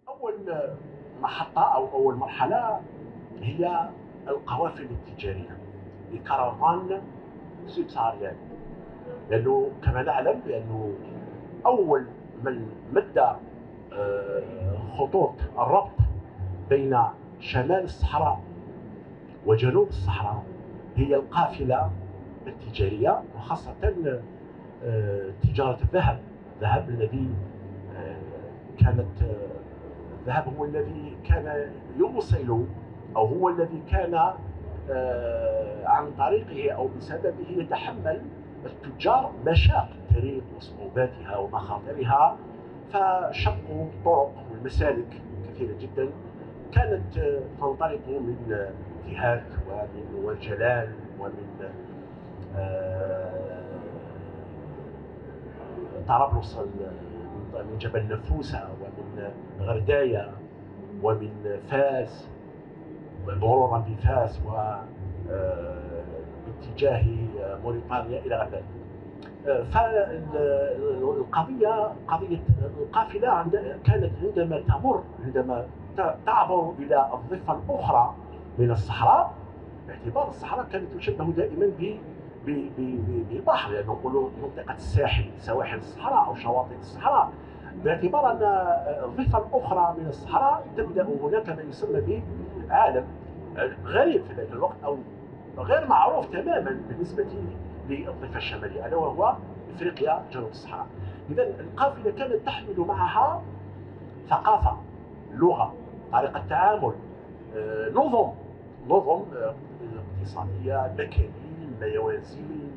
أول محطة أو أول مرحلة هي القوافل التجارية، الكرفان سبساريان، لأنه كما نعلم بأنه أول من مد خطوط الربط بين شمال الصحراء وجنوب الصحراء هي القافلة التجارية، وخاصة تجارة الذهب الذي الذهب هو الذي كان يوصل، أو هو الذي كان عن طريقه أو بسببه يتحمل التجار مشاق الطريق وصعوباتها ومخاطرها، فشقوا طرق والمسالك كثيرة جدا كانت تنطلق من تيهات ومن ورجلان ومن طرابلس، من جبل نفوسة ومن غرداية ومن فاس، مرورا بفاس باتجاه موريتانيا إلى غير ذلك. فالقضية قضية القافلة كانت عندما تعبر إلى الضفة الأخرى من الصحراء، باعتبار الصحراء كانت تشبه دائما بالبحر، لأنه نقول منطقة الساحل، سواحل الصحراء أو شواطئ الصحراء، باعتبار أن الضفة الأخرى من الصحراء تبدأ هناك ما يسمى بعالم غريب في ذلك الوقت أو غير معروف تماما بالنسبة للضفة الشمالية، ألا وهو إفريقيا جنوب الصحراء. إذا القافلة كانت تحمل معها ثقافة، لغة، طريقة تعامل، نظم اقتصادية، مكاييل، موازين،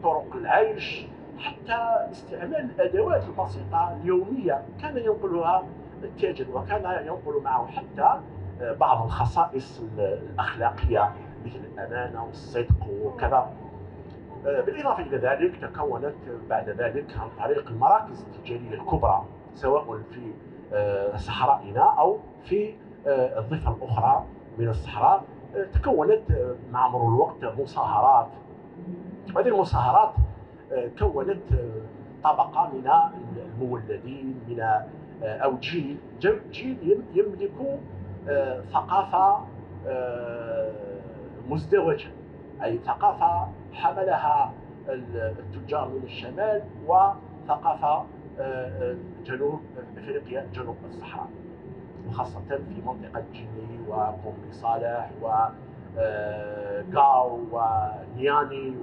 طرق العيش، حتى استعمال الأدوات البسيطة اليومية كان ينقلها التاجر، وكان ينقل معه حتى بعض الخصائص الأخلاقية مثل الأمانة والصدق وكذا. بالإضافة إلى ذلك تكونت بعد ذلك عن طريق المراكز التجارية الكبرى سواء في صحرائنا أو في الضفة الأخرى من الصحراء. تكونت مع مرور الوقت مصاهرات، وهذه المصاهرات كونت طبقة من المولدين من أو جيل يملك ثقافة مزدوجة، أي ثقافة حملها التجار من الشمال وثقافة جنوب إفريقيا جنوب الصحراء، وخاصة في منطقة جيني وقومي صالح وغاو ونياني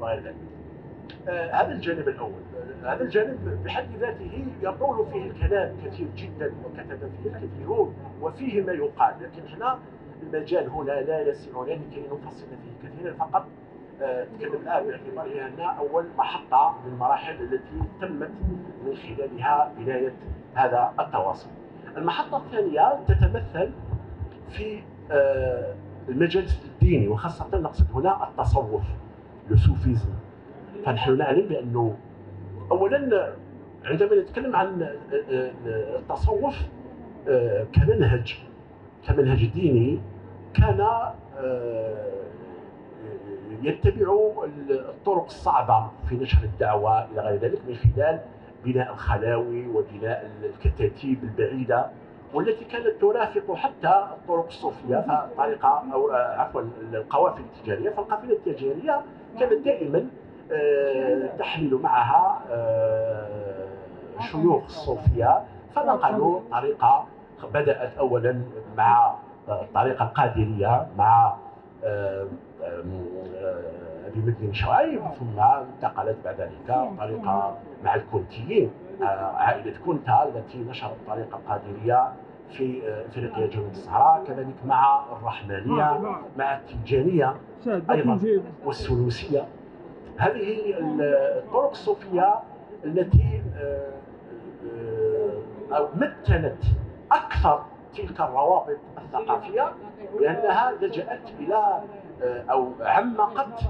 وغير ذلك. هذا الجانب الأول. هذا الجانب بحد ذاته يطول فيه الكلام كثير جدا، وكتب فيه الكثيرون وفيه ما يقال، لكن هنا المجال هنا لا يسعنا لكي نفصل فيه كثيرا، فقط نتكلم الآن باعتباره أنها أول محطة من المراحل التي تمت من خلالها بداية هذا التواصل. المحطة الثانية تتمثل في المجال الديني، وخاصة نقصد هنا التصوف، الصوفيزم. فنحن نعلم بأنه أولا عندما نتكلم عن التصوف كمنهج ديني، كان يتبع الطرق الصعبة في نشر الدعوة إلى غير ذلك من خلال بناء الخلاوي وبناء الكتاتيب البعيدة، والتي كانت ترافق حتى الطرق الصوفية. فطريقة أو عفوا القوافل التجارية، فالقافلة التجارية كانت دائما تحمل معها شيوخ الصوفية، فنقلوا طريقة بدأت أولا مع الطريقة القادرية مع أبي مدين شعيب، ثم انتقلت بعد ذلك طريقة مع الكونتيين، عائلة كونتا التي نشرت الطريقة القادرية في افريقيا جنوب الصحراء، كذلك مع الرحمانية، مع التيجانية ايضا والسلوسية. هذه الطرق الصوفية التي متنت اكثر تلك الروابط الثقافية، لأنها لجأت إلى أو عمقت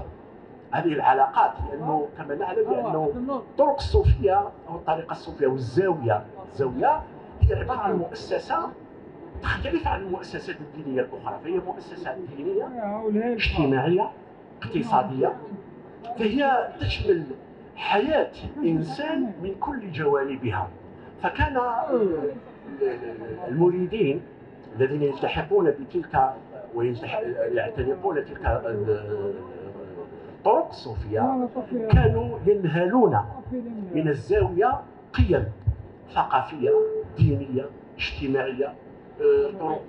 هذه العلاقات، لانه كما نعلم بانه الطرق الصوفيه او الطريقه الصوفيه والزاويه، الزاويه هي عباره عن مؤسسه تختلف عن المؤسسات الدينيه الاخرى، فهي مؤسسه دينيه اجتماعيه اقتصاديه، فهي تشمل حياه انسان من كل جوانبها. فكان المريدين الذين يلتحقون بتلك ويعتنقون تلك الطرق الصوفيه كانوا ينهلون من الزاويه قيم ثقافيه دينيه اجتماعيه، طرق،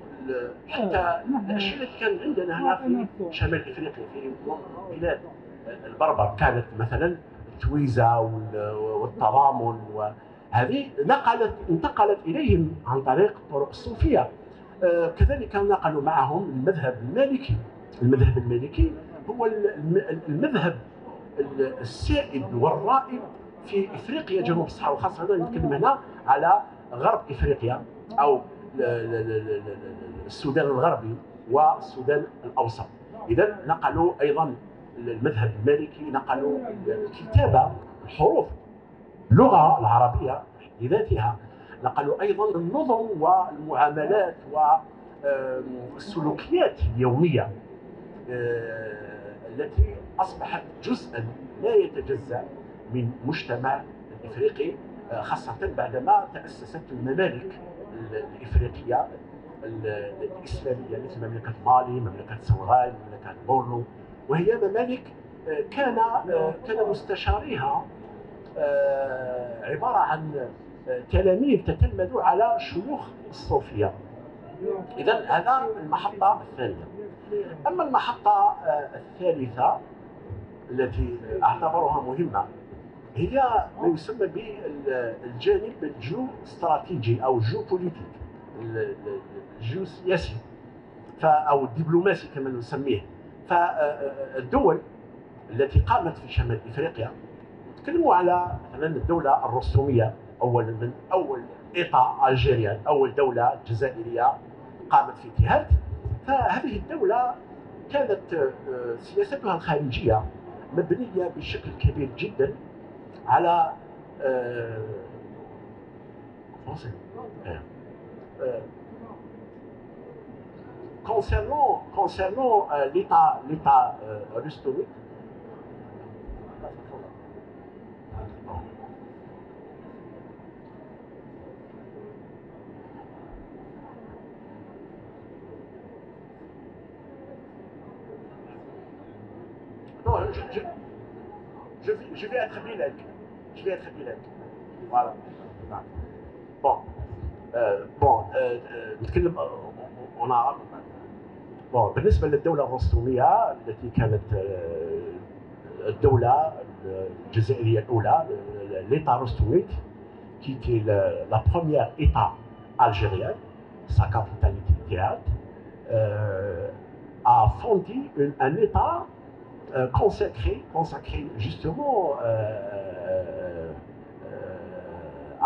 حتى الاشياء التي كانت عندنا هنا في شمال افريقيا في بلاد البربر كانت مثلا التويزه والتضامن، وهذه انتقلت اليهم عن طريق الطرق الصوفيه. كذلك نقلوا معهم المذهب المالكي. المذهب المالكي هو المذهب السائد والرائد في افريقيا جنوب الصحراء، وخاصه نتكلم هنا على غرب افريقيا او السودان الغربي والسودان الاوسط. اذا نقلوا ايضا المذهب المالكي، نقلوا الكتابه، الحروف، اللغه العربيه بذاتها، نقلوا ايضا النظم والمعاملات والسلوكيات اليوميه التي اصبحت جزءا لا يتجزا من مجتمع الافريقي، خاصه بعدما تاسست الممالك الافريقيه الاسلاميه مثل مملكه مالي، مملكه سنغال، مملكه بورنو، وهي ممالك كان مستشاريها عباره عن تلاميذ تتلمذوا على شيوخ الصوفيه. اذا هذا المحطه الثانيه. اما المحطه الثالثه التي اعتبرها مهمه هي ما يسمى بالجانب الجيو استراتيجي او الجيو بوليتيك، الجيو سياسي او الدبلوماسي كما نسميه. فالدول التي قامت في شمال افريقيا، تكلموا على مثلا الدوله الرسوميه اولا، من اول ايطا الجيريان، اول دوله جزائريه قامت في تيهات. فهذه الدوله كانت سياستها الخارجيه مبنيه بشكل كبير جدا على concernant l'État rustomite. Non, je vais être bilingue. Je vais être bilingue. Voilà. Bon. نتكلم انا. بون بالنسبه للدوله الرسوميه التي كانت الدوله الجزائريه الاولى، l'État rustomite, qui était la première État algérien, sa capitale était Théâtre, a fondé un État consacré justement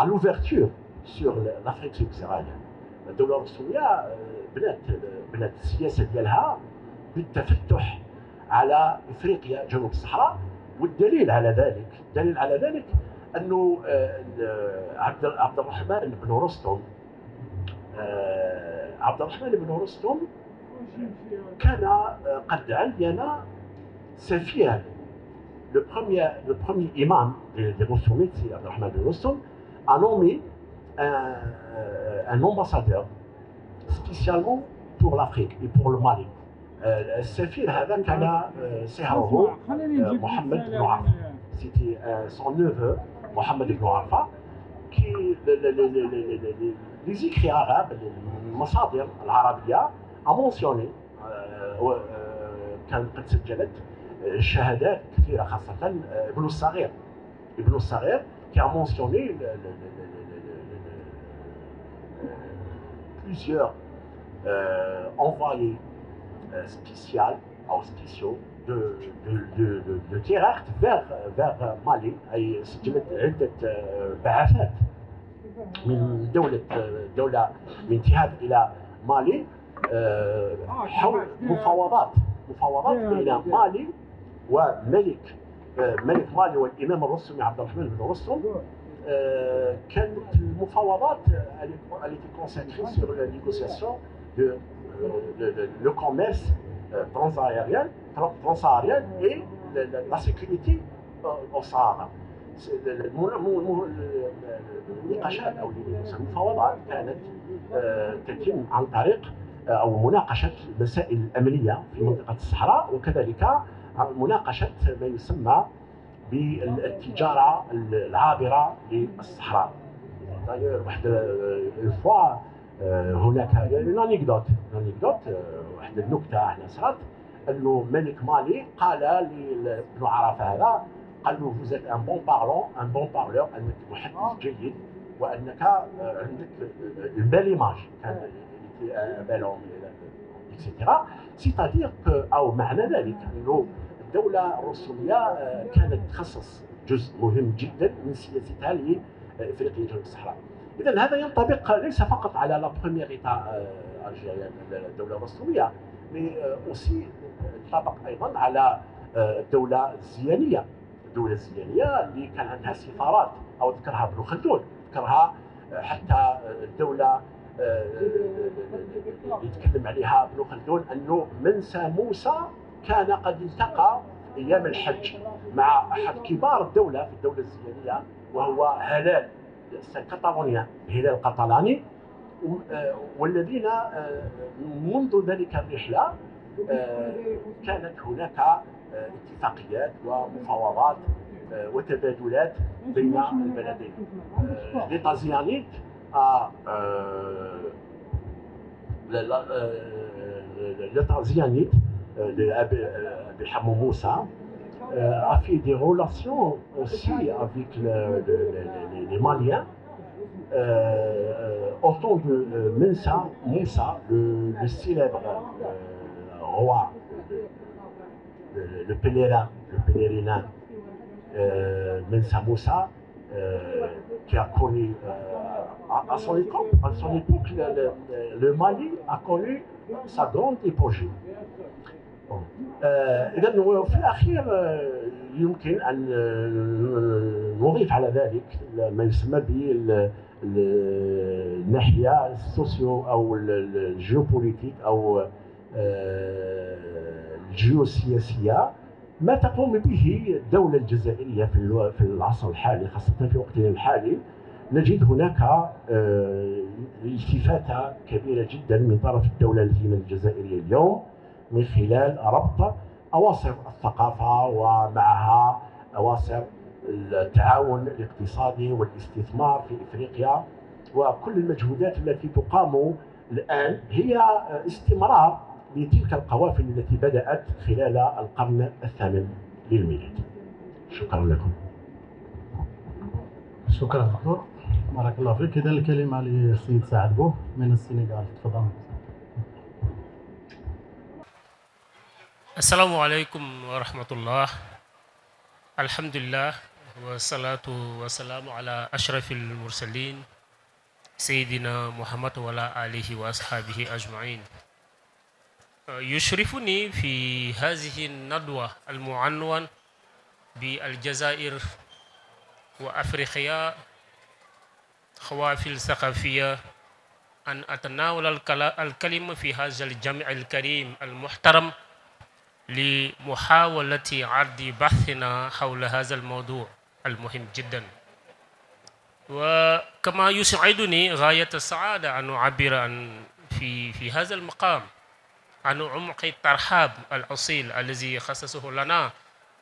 à l'ouverture sur l'Afrique subsaharienne. الدولة الرسومية بنات السياسة ديالها بالتفتح على افريقيا جنوب الصحراء. والدليل على ذلك انه عبد الرحمن بن رستم كان قد عين سفير le premier imam des Rostomites, c'est Abdelrahman Ben Rostom, a nommé un ambassadeur spécialement pour l'Afrique et pour le Mali. السفير هذا كان سهره محمد بن عرفة. C'était son neveu Mohamed بن عرفة qui les écrits arabes, المصادر العربية a mentionné كانت قد سجلت شهادات كثيرة، خاصة ابن الصغير qui a mentionné plusieurs envoyés spéciaux de Théâtre vers Mali. أي سجلت عدة بعثات من دولة من تيهات إلى مالي حول مفاوضات بين مالي وملك ملك مالي والإمام الرسومي عبد الرحمن بن رستم. كانت المفاوضات elle était concentrée sur la négociation de le commerce transaérien et la sécurité au Sahara. النقاشات او المفاوضات كانت تتم عن طريق او مناقشه المسائل الامنيه في منطقه الصحراء، وكذلك مناقشه ما يسمى بالتجاره العابره للصحراء. واحد الفوا هناك انيكدوت واحد النكته هنا صارت، انه ملك مالي قال لابن عرفه هذا، قال له vous êtes un bon parleur، انك محدث جيد، وانك عندك البال ايماج، كان بالون اكسيتيرا. سيتادير او معنى ذلك انه الدوله الرسوميه كانت تخصص جزء مهم جدا من سياستها لافريقيا جنوب الصحراء. اذا هذا ينطبق ليس فقط على لا بروميير ايتا الجيريان الدوله الرسوميه، مي اوسي ينطبق ايضا على الدوله الزيانيه. الدوله الزيانيه اللي كان عندها سفارات، او ذكرها ابن خلدون، ذكرها حتى الدوله اللي يتكلم عليها ابن خلدون، انه منسى موسى كان قد التقى ايام الحج مع احد كبار الدوله في الدوله الزيانيه، وهو هلال كاتالونيا، الهلال القطلاني، والذين منذ ذلك الرحله كانت هناك اتفاقيات ومفاوضات وتبادلات بين البلدين. ليطا زيانيت l'État zioniste de Hamou Moussa a fait des relations aussi avec les Maliens au temps de Moussa, le célèbre roi, le pèlerin Mensa Moussa, qui a connu à son époque le Mali a connu sa grande épogée. إذا في الأخير يمكن أن نضيف على ذلك ما يسمى بالناحية السوسيو أو الجيوبوليتيك أو الجيوسياسية، ما تقوم به الدولة الجزائرية في العصر الحالي، خاصة في وقتنا الحالي. نجد هناك التفاتة كبيرة جدا من طرف الدولة الجزائرية اليوم من خلال ربط أواصر الثقافة ومعها أواصر التعاون الاقتصادي والاستثمار في إفريقيا. وكل المجهودات التي تقام الآن هي استمرار لتلك القوافل التي بدأت خلال القرن الثامن للميلاد. شكرا لكم. شكرا دكتور، بارك الله فيك. إذا الكلمة للسيد سعد بوه من السنغال، تفضل. السلام عليكم ورحمة الله. الحمد لله والصلاة والسلام على أشرف المرسلين سيدنا محمد وعلى آله وأصحابه أجمعين. يشرفني في هذه الندوة المعنون بالجزائر وأفريقيا خوافل ثقافية أن أتناول الكلمة في هذا الجمع الكريم المحترم لمحاولة عرض بحثنا حول هذا الموضوع المهم جدا. وكما يسعدني غاية السعادة أن أعبر عن في هذا المقام عن عمق الترحاب الأصيل الذي خصصه لنا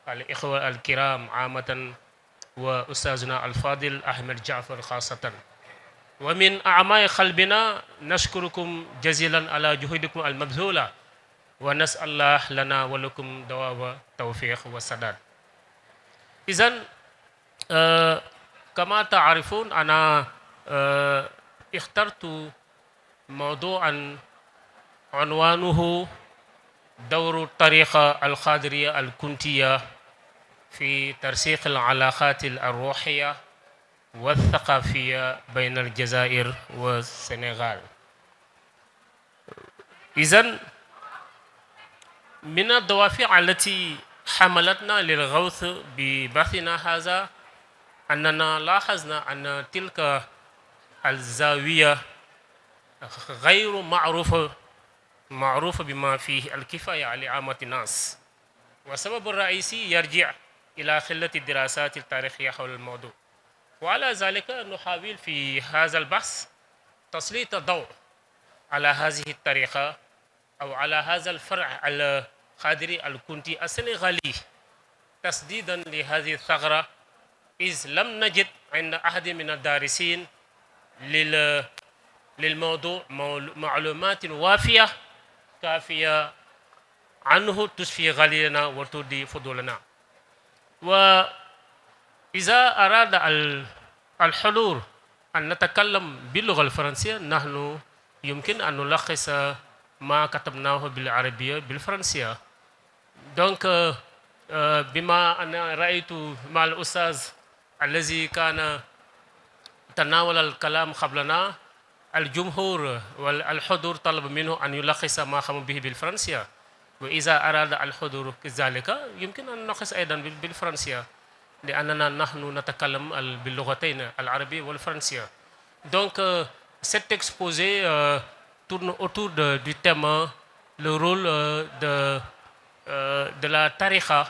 الإخوة الكرام عامة وأستاذنا الفاضل أحمد جعفر خاصة. ومن أعماق قلبنا نشكركم جزيلا على جهودكم المبذولة، ونسأل الله لنا ولكم دوام التوفيق والسداد. إذن كما تعرفون أنا اخترت موضوعا عنوانه دور الطريقة القادرية الكنتية في ترسيخ العلاقات الروحية والثقافية بين الجزائر والسنغال. إذن من الدوافع التي حملتنا للغوث ببحثنا هذا أننا لاحظنا أن تلك الزاوية غير معروفة بما فيه الكفاية على عامة الناس. والسبب الرئيسي يرجع إلى قلة الدراسات التاريخية حول الموضوع. وعلى ذلك نحاول في هذا البحث تسليط الضوء على هذه الطريقة أو على هذا الفرع القادري الكنتي السنغالي تسديدا لهذه الثغرة، إذ لم نجد عند أحد من الدارسين للموضوع معلومات وافية كافية عنه تشفي غليلنا وتودي فضولنا. وإذا أراد الحضور أن نتكلم باللغة الفرنسية، نحن يمكن أن نلخص ما كتبناه بالعربية بالفرنسية. دونك بما أنا رأيت مع الأستاذ الذي كان تناول الكلام قبلنا، الجمهور والحضور طلب منه أن يلخص ما قام به بالفرنسية، وإذا أراد الحضور كذلك يمكن أن نلخص أيضا بالفرنسية، لأننا نحن نتكلم باللغتين العربية والفرنسية. Donc cet exposé tourne autour du thème le rôle de la tariqa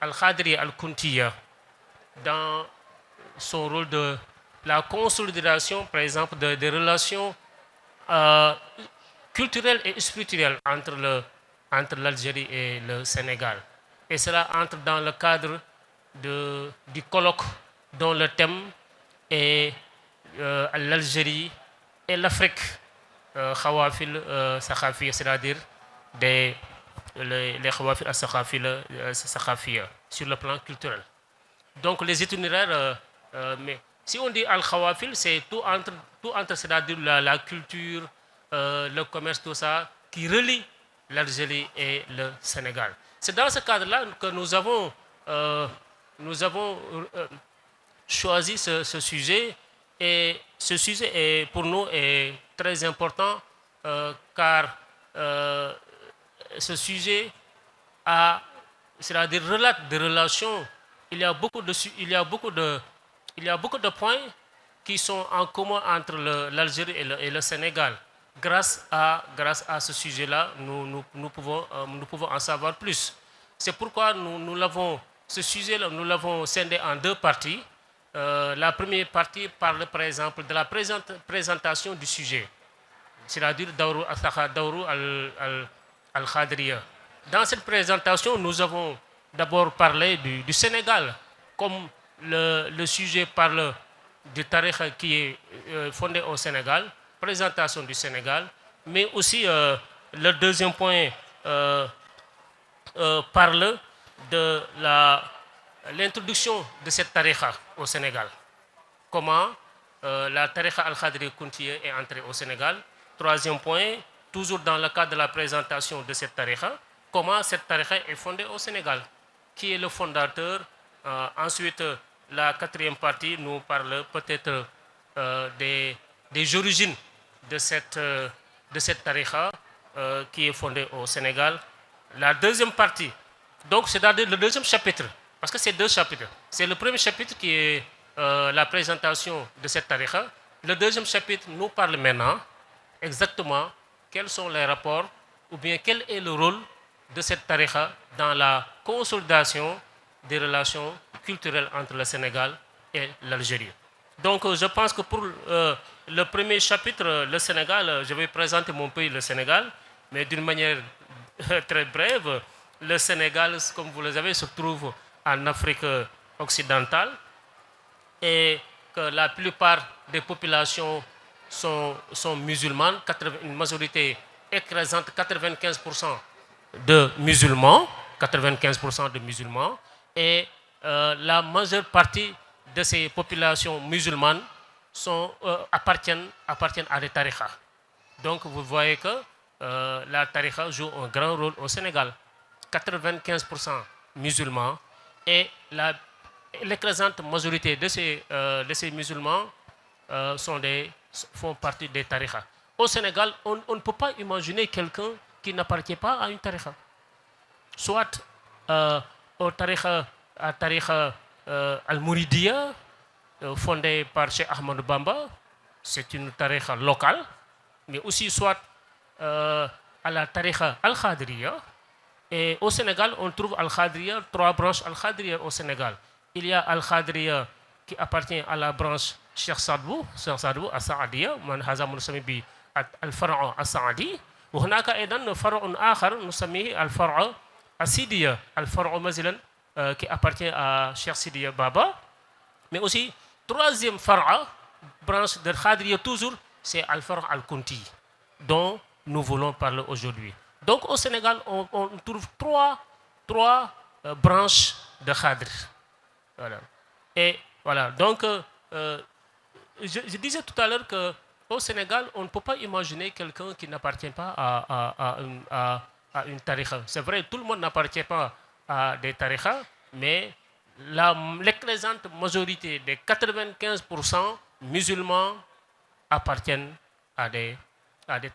al-Khadri al-Kuntiya dans son rôle de la consolidation, par exemple, des relations culturelles et spirituelles entre l'Algérie et le Sénégal. Et cela entre dans le cadre du colloque dont le thème est l'Algérie et l'Afrique, Khawafil Sakhafiya, c'est-à-dire les Khawafil Sakhafiya sur le plan culturel. Donc les itinéraires, mais si on dit Al-Khawafil, c'est tout entre c'est-à-dire la culture, le commerce, tout ça, qui relie l'Algérie et le Sénégal. C'est dans ce cadre-là que nous avons choisi ce sujet, et ce sujet est, pour nous est très important car ce sujet c'est-à-dire relate des relations. Il y a beaucoup de points qui sont en commun entre l'Algérie et le Sénégal. Grâce à ce sujet-là, nous pouvons en savoir plus. C'est pourquoi ce sujet-là, nous l'avons scindé en deux parties. La première partie parle par exemple de la présentation du sujet, c'est-à-dire Dawru al-Khadriya. Dans cette présentation, nous avons d'abord parlé du Sénégal, comme le sujet parle du tariqa qui est fondé au Sénégal, présentation du Sénégal, mais aussi le deuxième point parle de l'introduction de cette tariqa au Sénégal. Comment la tariqa al-Khadri Kuntiya est entrée au Sénégal. Troisième point, toujours dans le cadre de la présentation de cette tariqa, comment cette tariqa est fondée au Sénégal, qui est le fondateur. Ensuite, la quatrième partie nous parle peut-être des origines de cette tariqa qui est fondée au Sénégal. La deuxième partie, donc c'est-à-dire le deuxième chapitre, parce que c'est deux chapitres. C'est le premier chapitre qui est la présentation de cette tariqa. Le deuxième chapitre nous parle maintenant exactement quels sont les rapports ou bien quel est le rôle de cette tariqa dans la consolidation des relations culturelles entre le Sénégal et l'Algérie. Donc je pense que pour le premier chapitre, le Sénégal, je vais présenter mon pays, le Sénégal, mais d'une manière très brève. Le Sénégal, comme vous le savez, se trouve en Afrique occidentale et que la plupart des populations sont musulmanes, une majorité écrasante, 95% de musulmans, et la majeure partie de ces populations musulmanes appartiennent à des tariqas. Donc vous voyez que la tariqa joue un grand rôle au Sénégal. 95% musulmans, et l'écrasante majorité de ces musulmans font partie des tariqas. Au Sénégal, on ne peut pas imaginer quelqu'un qui n'appartient pas à une tariqa. soit au tariqa al-Mouridiya, fondée par Cheikh Ahmadou Bamba, c'est une tariqa locale, mais aussi soit à la tariqa al-Khadriya. Et au Sénégal, on trouve al-Khadriya, 3 branches al-Khadriya au Sénégal. Il y a al-Khadriya qui appartient à la branche Cheikh Sadbou al-Saadiya, man haza nusami bi al-Far'a al-Saadi. وهناك أيضا فرع آخر نسميه الفرع السيدية الفرع مثلا qui appartient à Cheikh Sidiya Baba. Mais aussi, troisième far'a, branche de Khadriya toujours, c'est al-Far'a al-Kunti, dont nous voulons parler aujourd'hui. Donc au Sénégal, on trouve trois branches de Khadr. Voilà. Et voilà, donc je disais tout à l'heure qu'au Sénégal, on ne peut pas imaginer quelqu'un qui n'appartient pas à une tariqa. C'est vrai, tout le monde n'appartient pas à des tariqas, mais l'écrasante majorité des 95% musulmans appartiennent à des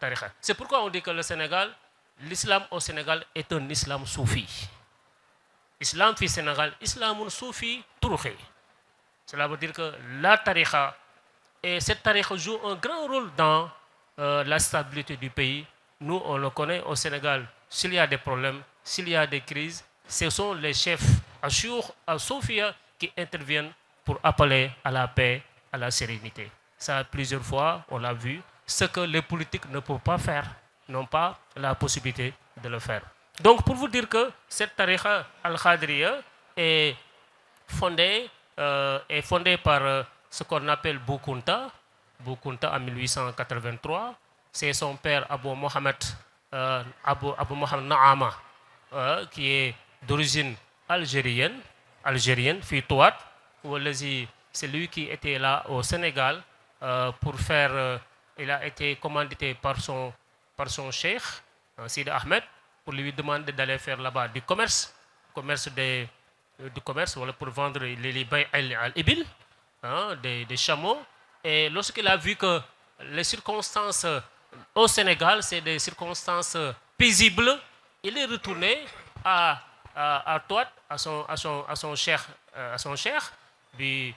tariqas. C'est pourquoi on dit que le Sénégal, l'islam au Sénégal est un islam soufi. Islam fi Sénégal, islamun soufi turukhi. Cela veut dire que la tariqa, et cette tariqa joue un grand rôle dans la stabilité du pays. Nous, on le connaît au Sénégal. S'il y a des problèmes, s'il y a des crises, ce sont les chefs Ashur, Soufia qui interviennent pour appeler à la paix, à la sérénité. Ça, plusieurs fois, on l'a vu. Ce que les politiques ne peuvent pas faire, n'ont pas la possibilité de le faire. Donc, pour vous dire que cette tariqa al-Khadriya est fondée par ce qu'on appelle Boukounta en 1883. C'est son père Abou Mohamed Naama, qui est d'origine algérienne, Fitouat, c'est lui qui était là au Sénégal pour faire. Il a été commandité par son cheikh, Sidi Ahmed, pour lui demander d'aller faire là-bas du commerce voilà, pour vendre les bay al-ibil, des chameaux. Et lorsqu'il a vu que les circonstances au Sénégal, c'est des circonstances paisibles, il est retourné à Touat, à son cheikh, li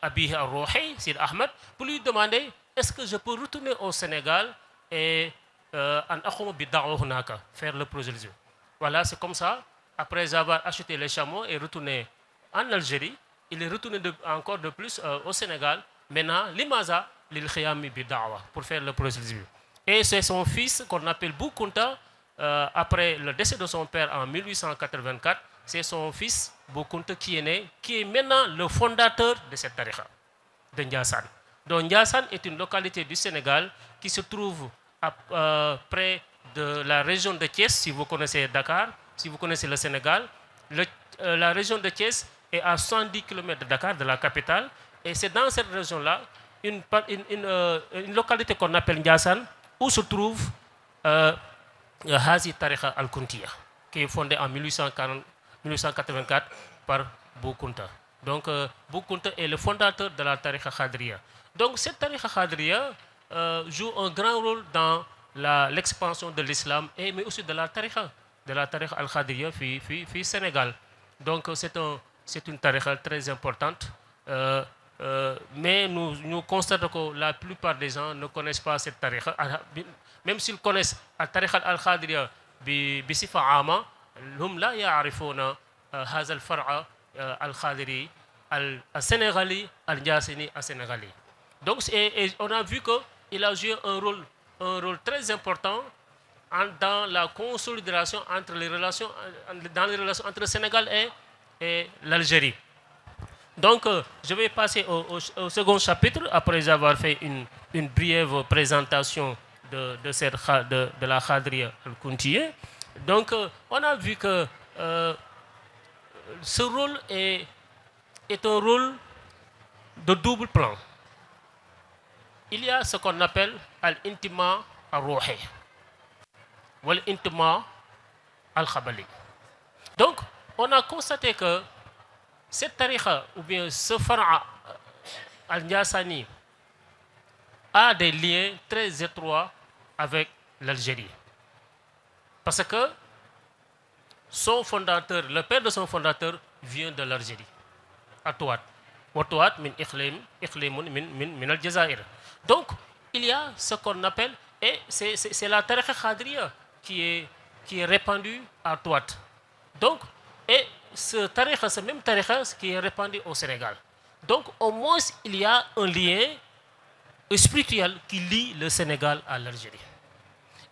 Abi al-Rouhi, Sid Ahmed, pour lui demander est-ce que je peux retourner au Sénégal et faire le prosélytisme. Voilà, c'est comme ça. Après avoir acheté les chameaux et retourné en Algérie, il est retourné encore de plus au Sénégal. Maintenant, Limaza, l'il khiyami bidawa, pour faire le prosélytisme. Et c'est son fils qu'on appelle Boukounta. Après le décès de son père en 1884, c'est son fils Boukounta qui est né, qui est maintenant le fondateur de cette tariqa, de Ndiassane. Donc Ndiassane est une localité du Sénégal qui se trouve près de la région de Thiès, si vous connaissez Dakar, si vous connaissez le Sénégal. La région de Thiès est à 110 km de Dakar, de la capitale. Et c'est dans cette région-là, une localité qu'on appelle Ndiassane, où se trouve Hazi Tariqa al-Kuntiya, qui est fondée en 1884 par Boukounta. Donc Boukounta est le fondateur de la Tariqa Khadriya. Donc cette Tariqa Khadriya joue un grand rôle dans l'expansion de l'islam, mais aussi de la Tariqa al-Khadriya fi Sénégal. Donc c'est une Tariqa très importante. Mais nous constatons que la plupart des gens ne connaissent pas cette tariqa. Même s'ils connaissent la tariqa al-Khadriya bisifa ama, hum la ya'rifuna hadha al-far'a al-Khadri al-Sénégali, al-Ndiassani al-Sénégali. Donc on a vu qu'il a joué un rôle très important dans la consolidation entre les relations entre le Sénégal et l'Algérie. Donc, je vais passer au second chapitre, après avoir fait une brève présentation de la Khadriya al-Kuntiya. Donc, on a vu que ce rôle est un rôle de double plan. Il y a ce qu'on appelle al-intima al-ruhi ou al-intima al-khabali. Donc, on a constaté que cette tariqa, ou bien ce far'a al-Ndiassani, a des liens très étroits avec l'Algérie. Parce que son fondateur, le père de son fondateur vient de l'Algérie, à Touat. Touat min Iqlimun min al-Jazair. Donc, il y a ce qu'on appelle, et c'est la tariqa khadriya qui est répandue à Touat. Donc, et ce même tariqa qui est répandu au Sénégal. Donc, au moins, il y a un lien spirituel qui lie le Sénégal à l'Algérie.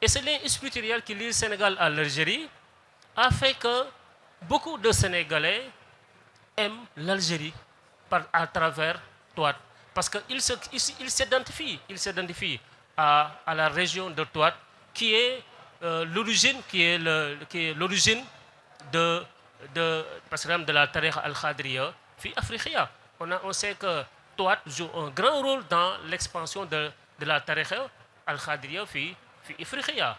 Et ce lien spirituel qui lie le Sénégal à l'Algérie a fait que beaucoup de Sénégalais aiment l'Algérie à travers Touat. Parce qu'ils s'identifient à la région de Touat, qui est l'origine de par exemple de la tariqa al-Khadriya fi Afriqiya. On sait que Touat joue un grand rôle dans l'expansion de la tariqa al-Khadriya fi Afriqiya.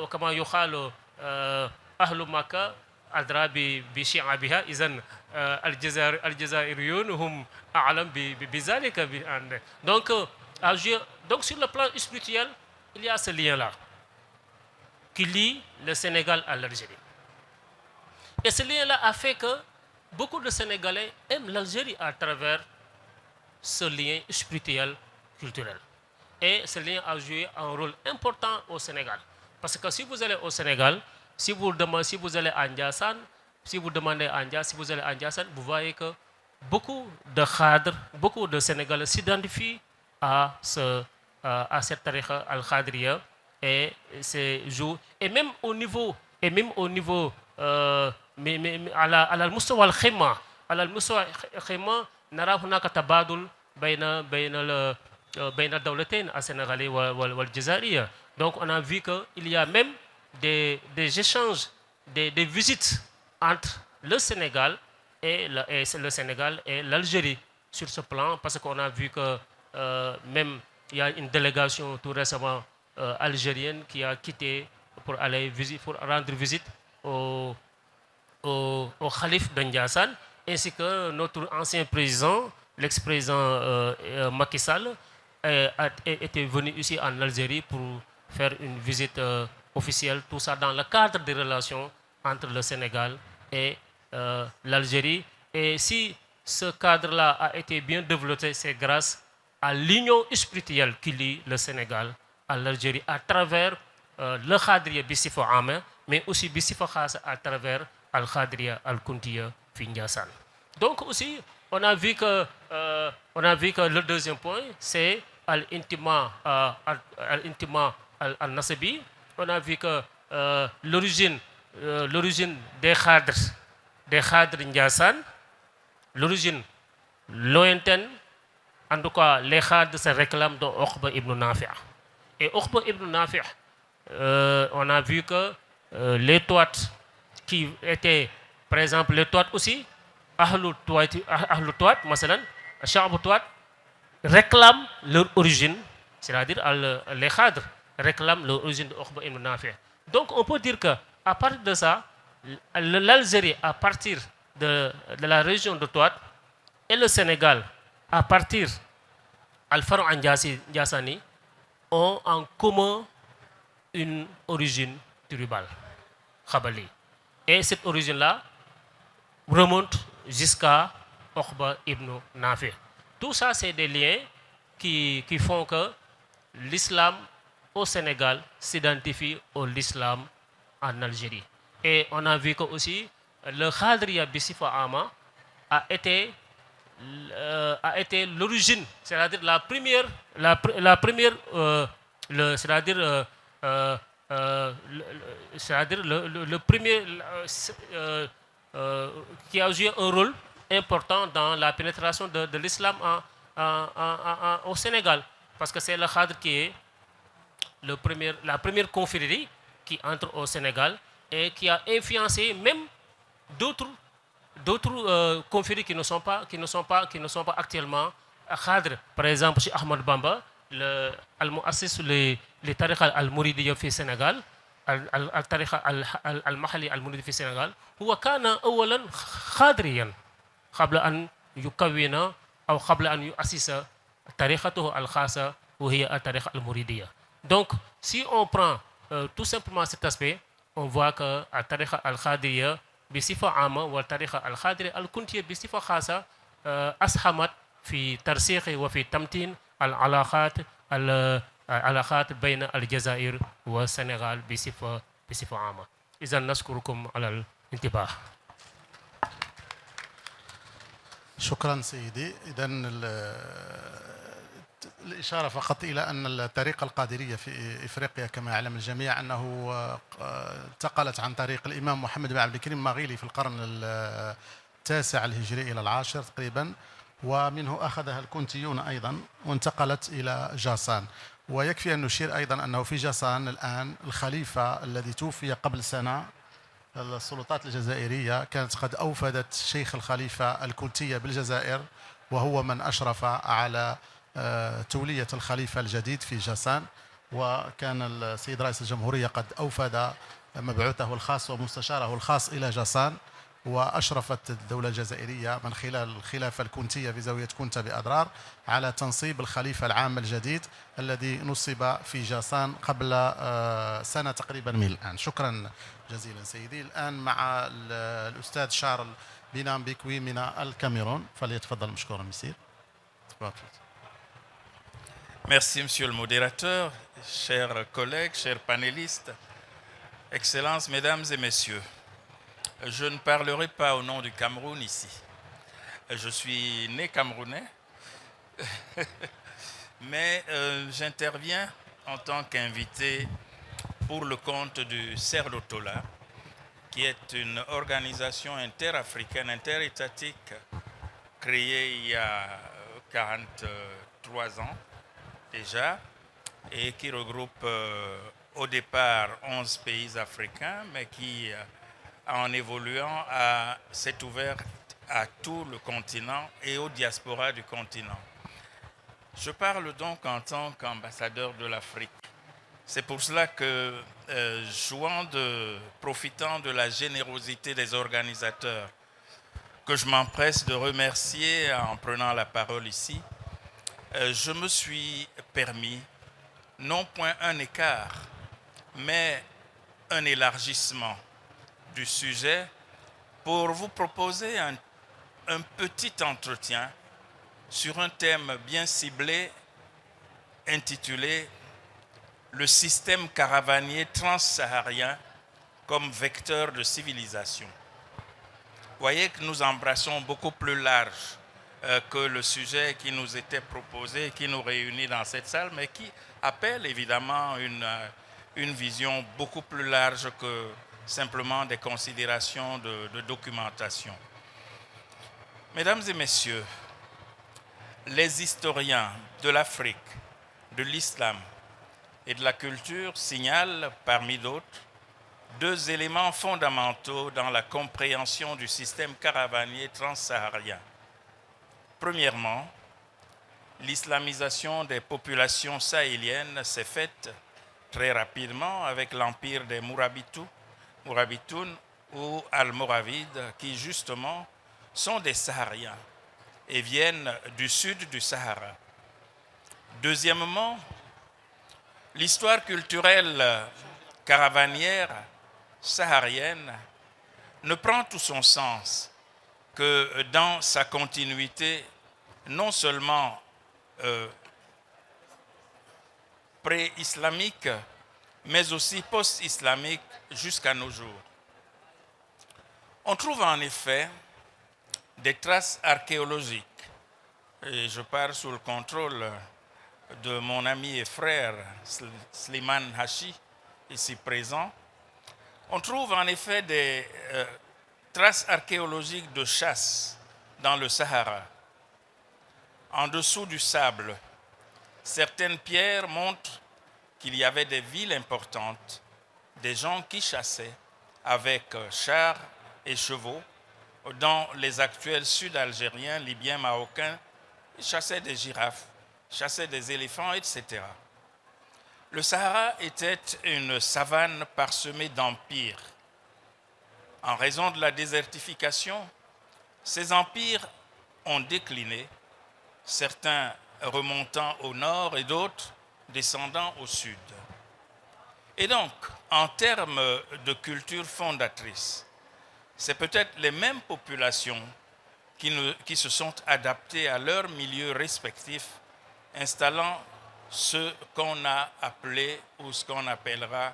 Comme يقال أهل مكة أدرى بشعابها إذن الجزائريون هم أعلم بذلك. Donc sur le plan spirituel, il y a ce lien-là qui lie le Sénégal à l'Algérie. Et ce lien-là a fait que beaucoup de Sénégalais aiment l'Algérie à travers ce lien spirituel, culturel. Et ce lien a joué un rôle important au Sénégal. Parce que si vous allez au Sénégal, si vous allez à Ndiassane, si vous demandez à Ndiassane, si vous allez à Ndiassane, vous voyez que beaucoup de cadres, beaucoup de Sénégalais s'identifient à cette tariqa al-Khadriya et même au niveau على المستوى الخدمة على المستوى الخدمة نرى هناك تبادل بين الدولتين السنغالية والجزائرية. Donc on a vu qu'il y a même des échanges, des visites entre le Sénégal et l'Algérie sur ce plan, parce qu'on a vu que même il y a une délégation tout récemment algérienne qui a quitté pour rendre visite au Khalif de Ndiassane, ainsi que notre ancien président, l'ex-président Macky Sall, était venu ici en Algérie pour faire une visite officielle, tout ça dans le cadre des relations entre le Sénégal et l'Algérie. Et si ce cadre-là a été bien développé, c'est grâce à l'union spirituelle qui lie le Sénégal à l'Algérie à travers le Khadriya Bissifa Ame, mais aussi Bissifa Khasa à travers Al-Khadriya Al-Kuntiya fi Ndiassane. Donc aussi, on a vu que le deuxième point, c'est Al-Intima Al-Nasabi. On a vu que l'origine des Khadr Ndiassane, l'origine lointaine, en tout cas, les Khadr se réclament de Uqba ibn Nafi'. Et Uqba ibn Nafi', on a vu que les Touat qui étaient, par exemple, les Touat aussi, Ahlul Touat, Masalan, Sha'b Touat, réclament leur origine, c'est-à-dire les Khadr réclament leur origine de Uqba ibn Nafi'. Donc on peut dire qu'à partir de ça, l'Algérie, à partir de la région de Touat, et le Sénégal, à partir Al-Faru Ndiassani, ont en commun une origine tribale, Khabali. Et cette origine-là remonte jusqu'à Uqba ibn Nafi'. Tout ça, c'est des liens qui font que l'islam au Sénégal s'identifie à l'islam en Algérie. Et on a vu que aussi le Khadriya Bissifa Ama a été l'origine, c'est-à-dire le premier qui a joué un rôle important dans la pénétration de l'islam au Sénégal, parce que c'est le Khadr qui est la première confrérie qui entre au Sénégal et qui a influencé même d'autres confréries qui ne sont pas actuellement Khadr. Par exemple, chez Ahmad Bamba, al-Mu'assis les tariqa al-Mouridiyya fi Sénégal, التاريخ المحلي المولد في السنغال هو كان أولا خادريا قبل أن يكون أو قبل أن يؤسس طريقته الخاصة وهي الطريقة الموridiyya. Donc si on prend tout simplement cet aspect, on voit que الطريقة الخادرية بصفة عامة والطريقة الخادرية الكنتية بصفة خاصة أسهمت في ترسيخ وفي تمتين العلاقات بين الجزائر والسنغال بصفة عامة. إذا نشكركم على الانتباه. شكرا سيدي. إذا الإشارة فقط إلى أن الطريقة القادرية في إفريقيا كما يعلم الجميع أنه انتقلت عن طريق الإمام محمد بن عبد الكريم ماغيلي في القرن التاسع الهجري إلى العاشر تقريبا، ومنه أخذها الكونتيون أيضا وانتقلت إلى جاسان. ويكفي أن نشير أيضا أنه في جاسان الآن الخليفة الذي توفي قبل سنة، السلطات الجزائرية كانت قد أوفدت شيخ الخليفة الكونتية بالجزائر، وهو من أشرف على تولية الخليفة الجديد في جاسان. وكان السيد رئيس الجمهورية قد أوفد مبعوثه الخاص ومستشاره الخاص إلى جاسان، وأشرفت الدولة الجزائرية من خلال الخلافة الكونتية في زاوية كونتا بأضرار على تنصيب الخليفة العام الجديد الذي نصب في جاسان قبل سنة تقريبا من الآن. شكرا جزيلا سيدي. الآن مع الأستاذ شارل بينام بيكوي من الكاميرون، فليتفضل مشكورا مسير. Merci, Monsieur le modérateur, chers collègues, chers panélistes, Excellences, Mesdames et Messieurs. Je ne parlerai pas au nom du Cameroun ici. Je suis né camerounais, mais j'interviens en tant qu'invité pour le compte du CERDOTOLA, qui est une organisation interafricaine, interétatique, créée il y a 43 ans déjà, et qui regroupe au départ 11 pays africains, mais qui, en évoluant, s'est ouverte à tout le continent et aux diasporas du continent. Je parle donc en tant qu'ambassadeur de l'Afrique. C'est pour cela que, profitant de la générosité des organisateurs, que je m'empresse de remercier en prenant la parole ici, je me suis permis, non point un écart, mais un élargissement du sujet pour vous proposer un petit entretien sur un thème bien ciblé intitulé « Le système caravanier transsaharien comme vecteur de civilisation ». Vous voyez que nous embrassons beaucoup plus large que le sujet qui nous était proposé, qui nous réunit dans cette salle, mais qui appelle évidemment une vision beaucoup plus large que simplement des considérations de documentation. Mesdames et messieurs, les historiens de l'Afrique, de l'islam et de la culture signalent, parmi d'autres, deux éléments fondamentaux dans la compréhension du système caravanier transsaharien. Premièrement, l'islamisation des populations sahéliennes s'est faite très rapidement avec l'empire des Mourabitoun ou Almoravides, qui justement sont des Sahariens et viennent du sud du Sahara. Deuxièmement, l'histoire culturelle caravanière saharienne ne prend tout son sens que dans sa continuité non seulement pré-islamique, mais aussi post-islamique jusqu'à nos jours. On trouve en effet des traces archéologiques, et je parle sous le contrôle de mon ami et frère Slimane Hachi, ici présent. On trouve en effet des traces archéologiques de chasse dans le Sahara. En dessous du sable, certaines pierres montrent qu'il y avait des villes importantes, des gens qui chassaient avec chars et chevaux. Dans les actuels sud algériens, libyens, marocains, ils chassaient des girafes, chassaient des éléphants, etc. Le Sahara était une savane parsemée d'empires. En raison de la désertification, ces empires ont décliné, certains remontant au nord et d'autres descendant au sud. Et donc, en termes de culture fondatrice, c'est peut-être les mêmes populations qui se sont adaptées à leur milieu respectif, installant ce qu'on a appelé ou ce qu'on appellera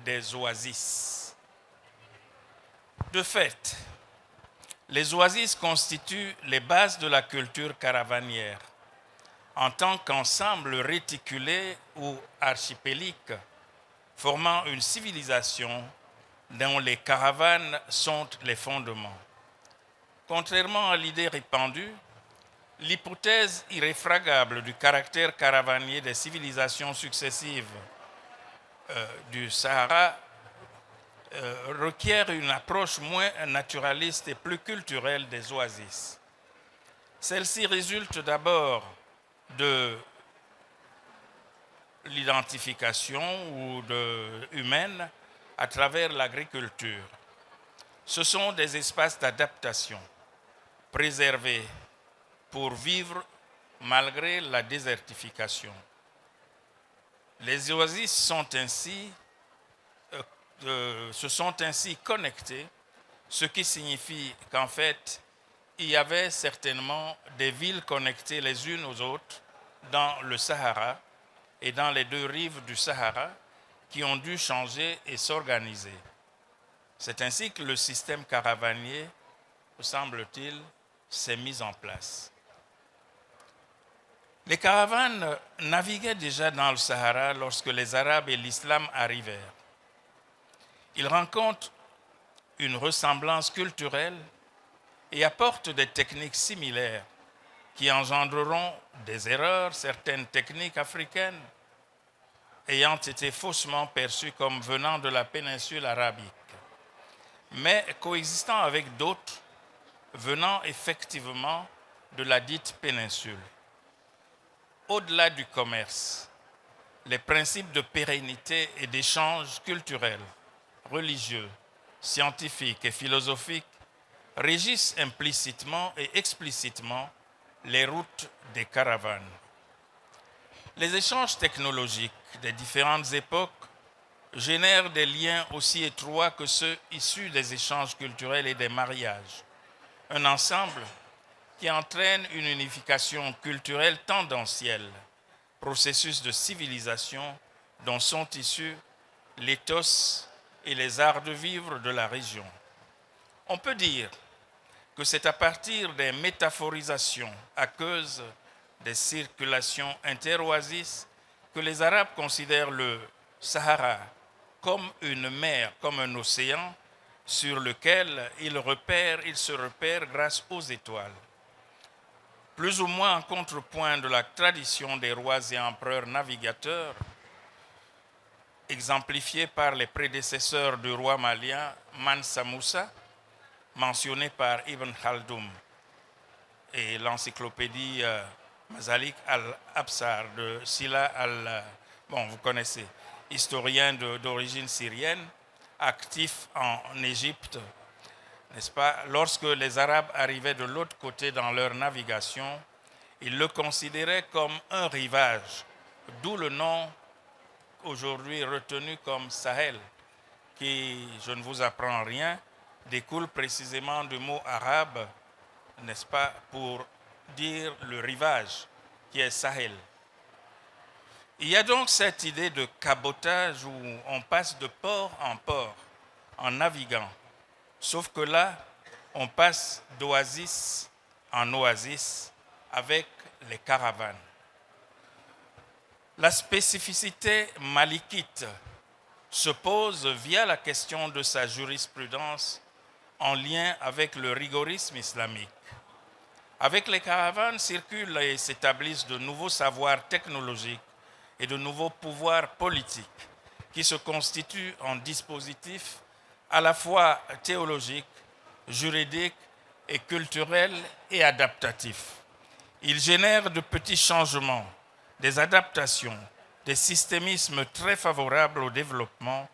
des oasis. De fait, les oasis constituent les bases de la culture caravanière en tant qu'ensemble réticulé ou archipélique formant une civilisation dont les caravanes sont les fondements. Contrairement à l'idée répandue, l'hypothèse irréfragable du caractère caravanier des civilisations successives du Sahara requiert une approche moins naturaliste et plus culturelle des oasis. Celle-ci résulte d'abord de l'identification humaine à travers l'agriculture. Ce sont des espaces d'adaptation préservés pour vivre malgré la désertification. Les oasis se sont ainsi connectés, ce qui signifie qu'en fait, il y avait certainement des villes connectées les unes aux autres dans le Sahara et dans les deux rives du Sahara qui ont dû changer et s'organiser. C'est ainsi que le système caravanier, semble-t-il, s'est mis en place. Les caravanes naviguaient déjà dans le Sahara lorsque les Arabes et l'islam arrivèrent. Ils rencontrent une ressemblance culturelle et apportent des techniques similaires qui engendreront des erreurs, certaines techniques africaines ayant été faussement perçues comme venant de la péninsule arabique, mais coexistant avec d'autres venant effectivement de la dite péninsule. Au-delà du commerce, les principes de pérennité et d'échange culturels, religieux, scientifiques et philosophiques régissent implicitement et explicitement les routes des caravanes. Les échanges technologiques des différentes époques génèrent des liens aussi étroits que ceux issus des échanges culturels et des mariages. Un ensemble qui entraîne une unification culturelle tendancielle, processus de civilisation dont sont issus l'éthos et les arts de vivre de la région. On peut dire que c'est à partir des métaphorisations aqueuses des circulations interoasis que les Arabes considèrent le Sahara comme une mer, comme un océan sur lequel ils se repèrent grâce aux étoiles. Plus ou moins en contrepoint de la tradition des rois et empereurs navigateurs, exemplifiée par les prédécesseurs du roi malien Mansa Moussa, mentionné par Ibn Khaldoun et l'encyclopédie Mazalik al-Absar de Sila vous connaissez, historien d'origine syrienne, actif en Égypte, n'est-ce pas? Lorsque les Arabes arrivaient de l'autre côté dans leur navigation, ils le considéraient comme un rivage, d'où le nom aujourd'hui retenu comme Sahel, qui, je ne vous apprends rien, découle précisément du mot arabe, n'est-ce pas, pour dire le rivage, qui est Sahel. Il y a donc cette idée de cabotage où on passe de port en naviguant. Sauf que là, on passe d'oasis en oasis avec les caravanes. La spécificité malikite se pose via la question de sa jurisprudence en lien avec le rigorisme islamique. Avec les caravanes circulent et s'établissent de nouveaux savoirs technologiques et de nouveaux pouvoirs politiques qui se constituent en dispositifs à la fois théologiques, juridiques et culturels et adaptatifs. Ils génèrent de petits changements, des adaptations, des systémismes très favorables au développement,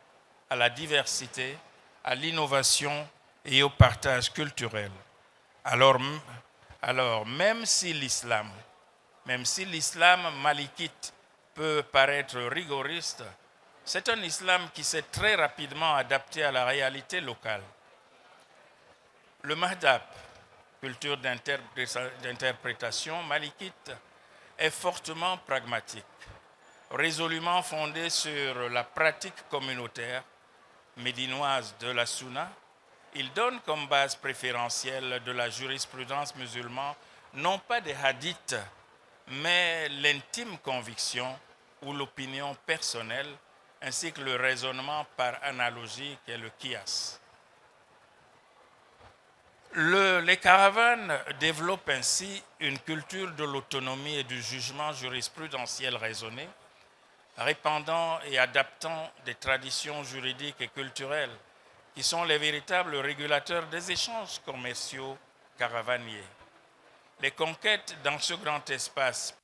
à la diversité, à l'innovation et au partage culturel. Alors même si l'islam malikite peut paraître rigoriste, C'est un islam qui s'est très rapidement adapté à la réalité locale. Le Mahdab, culture d'interprétation malikite, est fortement pragmatique, résolument fondé sur la pratique communautaire médinoise de la Sunna. Il donne comme base préférentielle de la jurisprudence musulmane non pas des hadiths, mais l'intime conviction ou l'opinion personnelle, ainsi que le raisonnement par analogie qui est le qiyas. Les caravanes développent ainsi une culture de l'autonomie et du jugement jurisprudentiel raisonné, répandant et adaptant des traditions juridiques et culturelles qui sont les véritables régulateurs des échanges commerciaux caravaniers. Les conquêtes dans ce grand espace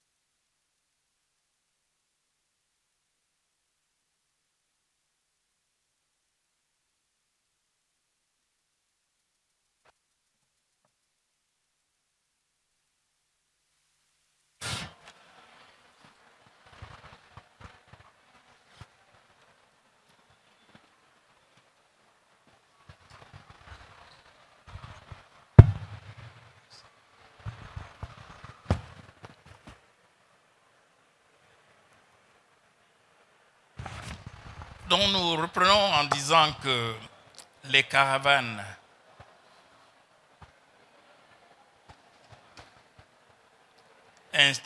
dont nous reprenons en disant que les caravanes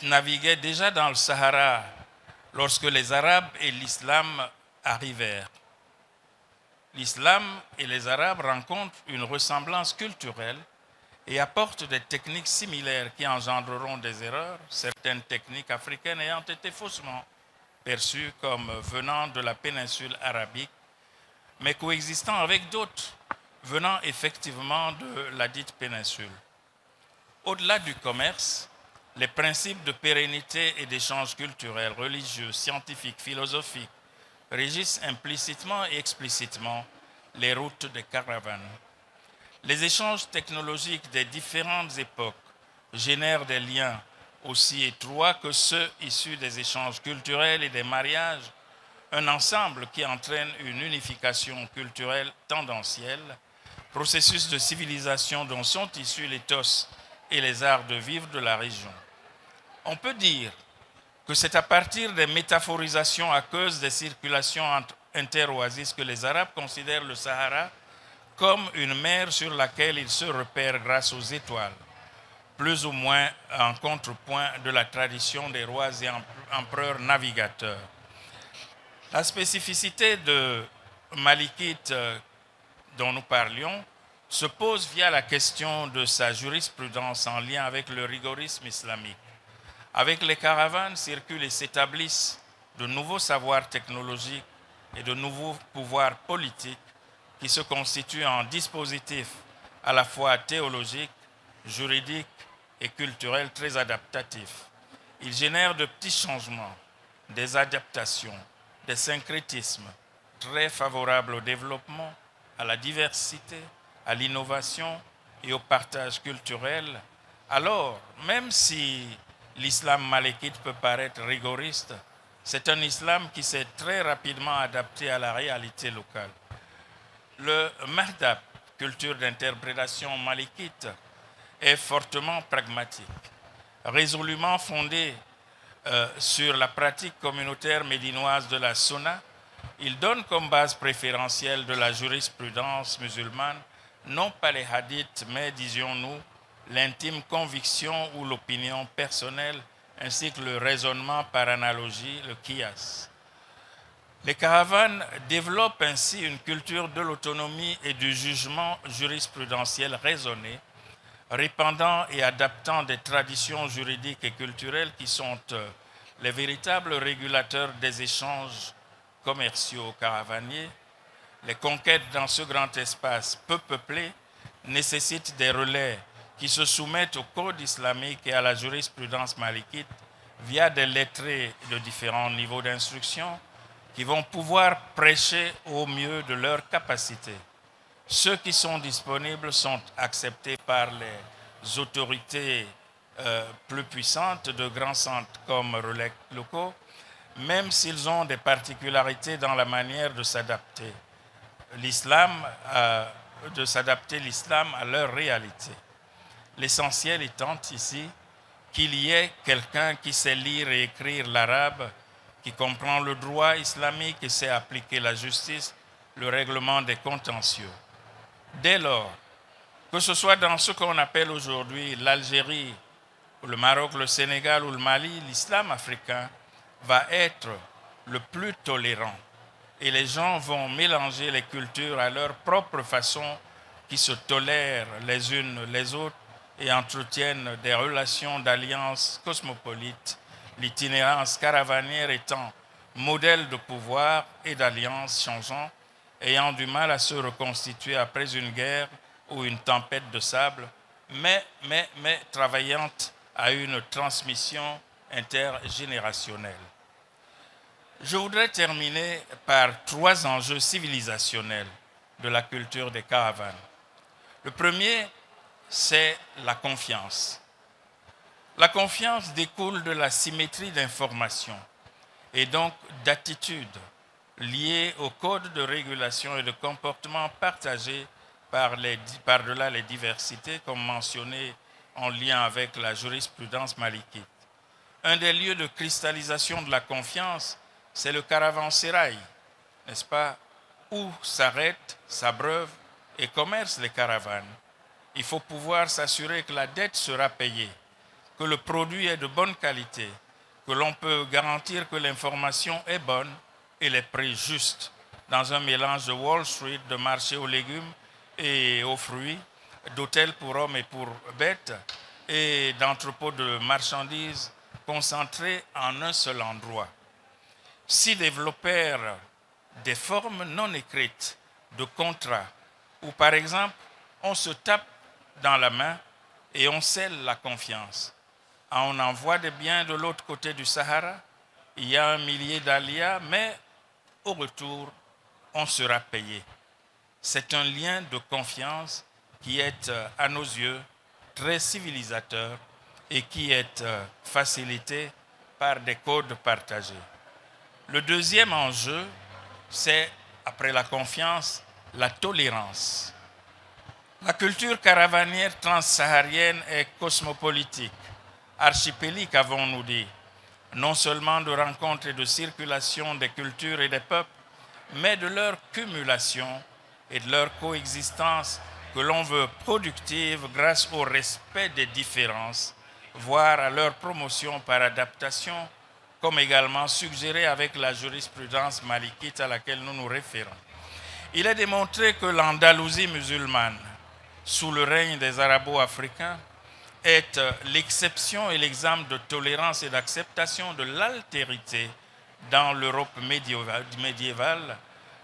naviguaient déjà dans le Sahara lorsque les Arabes et l'islam arrivèrent. L'islam et les Arabes rencontrent une ressemblance culturelle et apportent des techniques similaires qui engendreront des erreurs, certaines techniques africaines ayant été faussement perçues comme venant de la péninsule arabique, mais coexistant avec d'autres venant effectivement de la dite péninsule. Au-delà du commerce, les principes de pérennité et d'échanges culturels, religieux, scientifiques, philosophiques régissent implicitement et explicitement les routes des caravanes. Les échanges technologiques des différentes époques génèrent des liens aussi étroits que ceux issus des échanges culturels et des mariages, un ensemble qui entraîne une unification culturelle tendancielle, processus de civilisation dont sont issus l'éthos et les arts de vivre de la région. On peut dire que c'est à partir des métaphorisations aqueuses des circulations interoasis que les Arabes considèrent le Sahara comme une mer sur laquelle ils se repèrent grâce aux étoiles, plus ou moins en contrepoint de la tradition des rois et empereurs navigateurs. La spécificité de malikite dont nous parlions se pose via la question de sa jurisprudence en lien avec le rigorisme islamique. Avec les caravanes circulent et s'établissent de nouveaux savoirs technologiques et de nouveaux pouvoirs politiques qui se constituent en dispositifs à la fois théologiques, juridiques et culturels très adaptatifs. Ils génèrent de petits changements, des adaptations, des syncrétismes très favorables au développement, à la diversité, à l'innovation et au partage culturel. Alors, même si l'islam malékite peut paraître rigoriste, c'est un islam qui s'est très rapidement adapté à la réalité locale. Le Mahdab, culture d'interprétation malékite, est fortement pragmatique, résolument fondé sur la pratique communautaire médinoise de la Sunna. Il donne comme base préférentielle de la jurisprudence musulmane non pas les hadiths, mais, disions-nous, l'intime conviction ou l'opinion personnelle, ainsi que le raisonnement par analogie, le qiyas. Les caravanes développent ainsi une culture de l'autonomie et du jugement jurisprudentiel raisonné, répandant et adaptant des traditions juridiques et culturelles qui sont les véritables régulateurs des échanges commerciaux caravaniers. Les conquêtes dans ce grand espace peu peuplé nécessitent des relais qui se soumettent au code islamique et à la jurisprudence malikite via des lettrés de différents niveaux d'instruction qui vont pouvoir prêcher au mieux de leur capacité. Ceux qui sont disponibles sont acceptés par les autorités plus puissantes de grands centres comme relais locaux, même s'ils ont des particularités dans la manière de s'adapter l'islam à leur réalité. L'essentiel étant ici qu'il y ait quelqu'un qui sait lire et écrire l'arabe, qui comprend le droit islamique et sait appliquer la justice, le règlement des contentieux. Dès lors, que ce soit dans ce qu'on appelle aujourd'hui l'Algérie, le Maroc, le Sénégal ou le Mali, l'islam africain va être le plus tolérant. Et les gens vont mélanger les cultures à leur propre façon, qui se tolèrent les unes les autres et entretiennent des relations d'alliance cosmopolite, l'itinérance caravanière étant modèle de pouvoir et d'alliance changeant, ayant du mal à se reconstituer après une guerre ou une tempête de sable, mais travaillant à une transmission intergénérationnelle. Je voudrais terminer par 3 enjeux civilisationnels de la culture des caravanes. Le premier, c'est la confiance. La confiance découle de la symétrie d'information et donc d'attitudes liées au code de régulation et de comportement partagés par-delà les diversités, comme mentionné en lien avec la jurisprudence malikite. Un des lieux de cristallisation de la confiance, c'est le caravansérail, n'est-ce pas, où s'arrêtent, s'abreuvent et commercent les caravanes. Il faut pouvoir s'assurer que la dette sera payée, que le produit est de bonne qualité, que l'on peut garantir que l'information est bonne et les prix justes, dans un mélange de Wall Street, de marché aux légumes et aux fruits, d'hôtels pour hommes et pour bêtes, et d'entrepôts de marchandises concentrés en un seul endroit. Si développèrent des formes non écrites de contrats, où par exemple on se tape dans la main et on scelle la confiance. On envoie des biens de l'autre côté du Sahara, il y a 1 millier d'alias, mais au retour, on sera payé. C'est un lien de confiance qui est, à nos yeux, très civilisateur et qui est facilité par des codes partagés. Le deuxième enjeu, c'est, après la confiance, la tolérance. La culture caravanière transsaharienne est cosmopolitique, archipélique avons-nous dit, non seulement de rencontres et de circulation des cultures et des peuples, mais de leur cumulation et de leur coexistence que l'on veut productive grâce au respect des différences, voire à leur promotion par adaptation, comme également suggéré avec la jurisprudence malikite à laquelle nous nous référons. Il est démontré que l'Andalousie musulmane, sous le règne des Arabo-Africains, est l'exception et l'exemple de tolérance et d'acceptation de l'altérité dans l'Europe médiévale,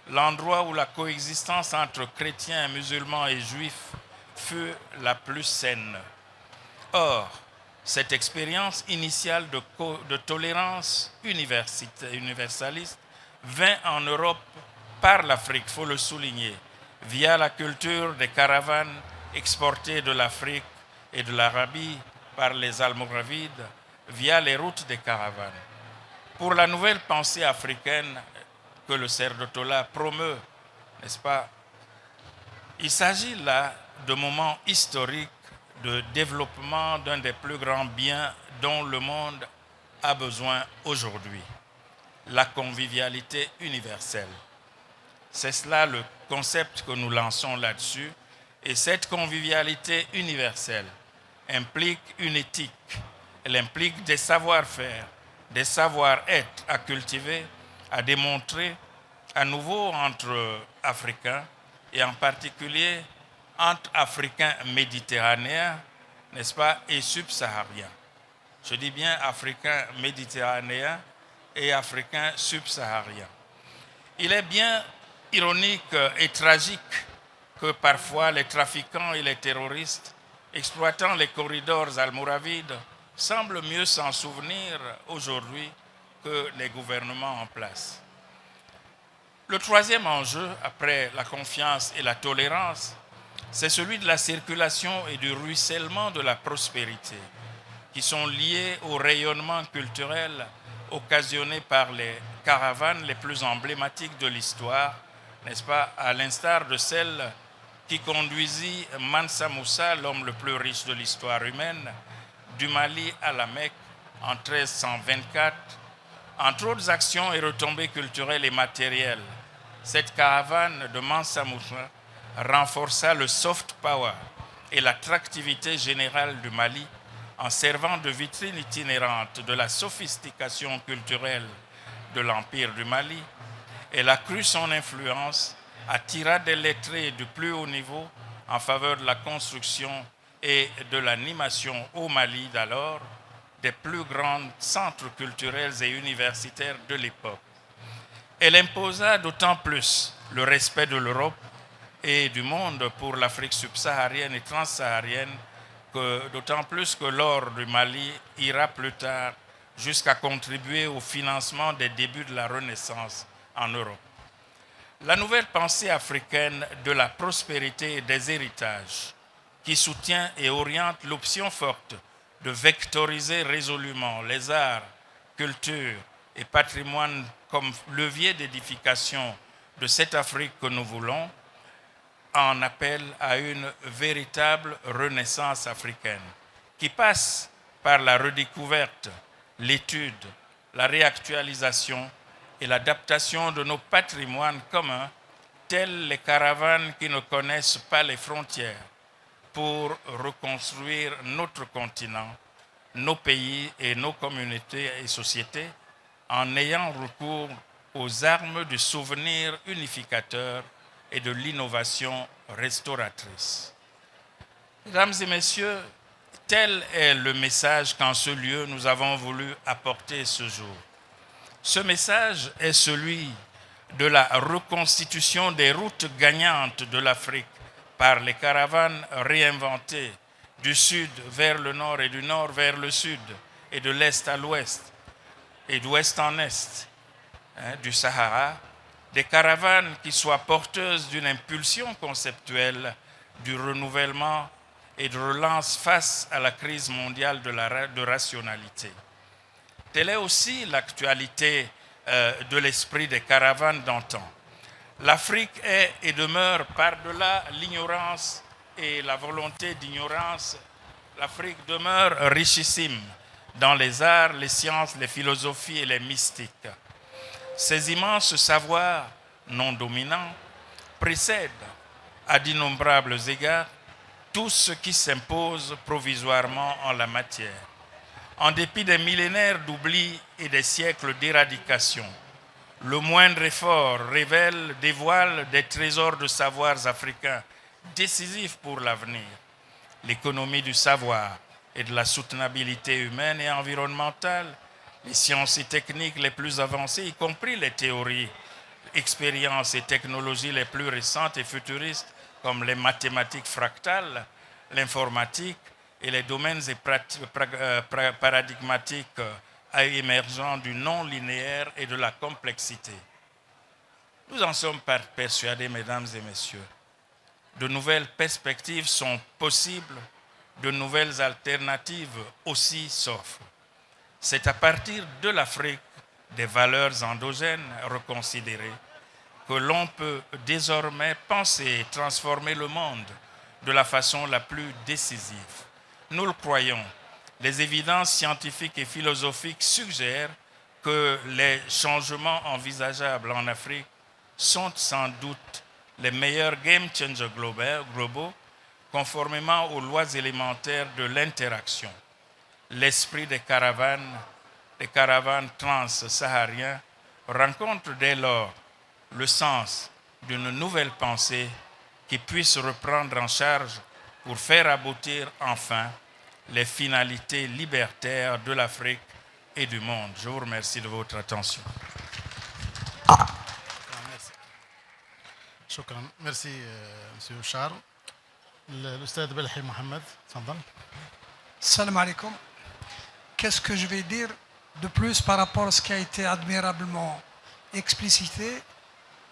l'endroit où la coexistence entre chrétiens, musulmans et juifs fut la plus saine. Or, cette expérience initiale de tolérance universaliste vint en Europe par l'Afrique, il faut le souligner, via la culture des caravanes exportées de l'Afrique et de l'Arabie par les Almoravides, via les routes des caravanes. Pour la nouvelle pensée africaine que le Cerdotola promeut, n'est-ce pas, il s'agit là de moments historiques de développement d'un des plus grands biens dont le monde a besoin aujourd'hui, la convivialité universelle. C'est cela le concept que nous lançons là-dessus, et cette convivialité universelle implique une éthique, elle implique des savoir-faire, des savoir-être à cultiver, à démontrer à nouveau entre Africains, et en particulier entre Africains méditerranéens, n'est-ce pas, et subsahariens. Je dis bien Africains méditerranéens et Africains subsahariens. Il est bien ironique et tragique que parfois les trafiquants et les terroristes, exploitant les corridors almoravides, semblent mieux s'en souvenir aujourd'hui que les gouvernements en place. Le troisième enjeu, après la confiance et la tolérance, c'est celui de la circulation et du ruissellement de la prospérité, qui sont liés au rayonnement culturel, occasionnée par les caravanes les plus emblématiques de l'histoire, n'est-ce pas, à l'instar de celle qui conduisit Mansa Moussa, l'homme le plus riche de l'histoire humaine, du Mali à la Mecque en 1324. Entre autres actions et retombées culturelles et matérielles, cette caravane de Mansa Moussa renforça le soft power et l'attractivité générale du Mali en servant de vitrine itinérante de la sophistication culturelle de l'Empire du Mali. Elle accrut son influence, attira des lettrés du plus haut niveau en faveur de la construction et de l'animation au Mali d'alors des plus grands centres culturels et universitaires de l'époque. Elle imposa d'autant plus le respect de l'Europe et du monde pour l'Afrique subsaharienne et transsaharienne, d'autant plus que l'or du Mali ira plus tard jusqu'à contribuer au financement des débuts de la Renaissance en Europe. La nouvelle pensée africaine de la prospérité et des héritages, qui soutient et oriente l'option forte de vectoriser résolument les arts, cultures et patrimoine comme levier d'édification de cette Afrique que nous voulons, en appelle à une véritable renaissance africaine qui passe par la redécouverte, l'étude, la réactualisation et l'adaptation de nos patrimoines communs, tels les caravanes qui ne connaissent pas les frontières, pour reconstruire notre continent, nos pays et nos communautés et sociétés en ayant recours aux armes du souvenir unificateur et de l'innovation restauratrice. Mesdames et messieurs, tel est le message qu'en ce lieu nous avons voulu apporter ce jour. Ce message est celui de la reconstitution des routes gagnantes de l'Afrique par les caravanes réinventées du sud vers le nord et du nord vers le sud et de l'est à l'ouest et d'ouest en est du Sahara, des caravanes qui soient porteuses d'une impulsion conceptuelle, du renouvellement et de relance face à la crise mondiale de rationalité. Telle est aussi l'actualité de l'esprit des caravanes d'antan. L'Afrique est et demeure par-delà l'ignorance et la volonté d'ignorance. L'Afrique demeure richissime dans les arts, les sciences, les philosophies et les mystiques. Ces immenses savoirs non dominants précèdent à d'innombrables égards tout ce qui s'impose provisoirement en la matière. En dépit des millénaires d'oubli et des siècles d'éradication, le moindre effort dévoile des trésors de savoirs africains décisifs pour l'avenir. L'économie du savoir et de la soutenabilité humaine et environnementale, les sciences et techniques les plus avancées, y compris les théories, expériences et technologies les plus récentes et futuristes, comme les mathématiques fractales, l'informatique et les domaines paradigmatiques émergents du non-linéaire et de la complexité. Nous en sommes persuadés, mesdames et messieurs. De nouvelles perspectives sont possibles, de nouvelles alternatives aussi s'offrent. C'est à partir de l'Afrique, des valeurs endogènes reconsidérées, que l'on peut désormais penser et transformer le monde de la façon la plus décisive. Nous le croyons, les évidences scientifiques et philosophiques suggèrent que les changements envisageables en Afrique sont sans doute les meilleurs game changers globaux, conformément aux lois élémentaires de l'interaction. L'esprit des caravanes trans-sahariens, rencontre dès lors le sens d'une nouvelle pensée qui puisse reprendre en charge pour faire aboutir enfin les finalités libertaires de l'Afrique et du monde. Je vous remercie de votre attention. شكرا. ميرسي مسيو شارل. الأستاذ بلحي محمد تفضل. Salam alaikum. Qu'est-ce que je vais dire de plus par rapport à ce qui a été admirablement explicité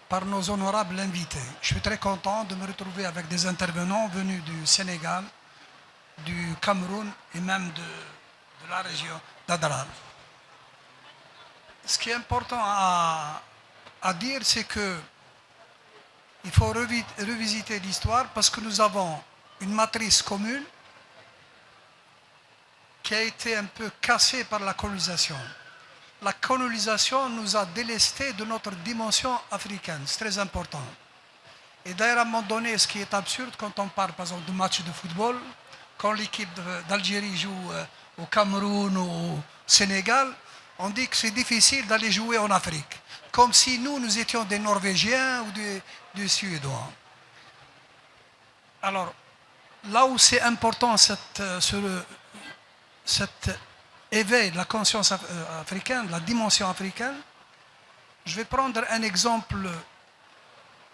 par nos honorables invités? Je suis très content de me retrouver avec des intervenants venus du Sénégal, du Cameroun et même de la région d'Adral. ce qui est important à dire, c'est que il faut revisiter l'histoire parce que nous avons une matrice commune qui a été un peu cassée par la colonisation. La colonisation nous a délestés de notre dimension africaine, c'est très important. Et d'ailleurs, à un moment donné, ce qui est absurde, quand on parle par exemple de matchs de football, quand l'équipe d'Algérie joue au Cameroun ou au Sénégal, on dit que c'est difficile d'aller jouer en Afrique. Comme si nous étions des Norvégiens ou des Suédois. Alors, là où c'est important cet éveil de la conscience africaine, de la dimension africaine, je vais prendre un exemple,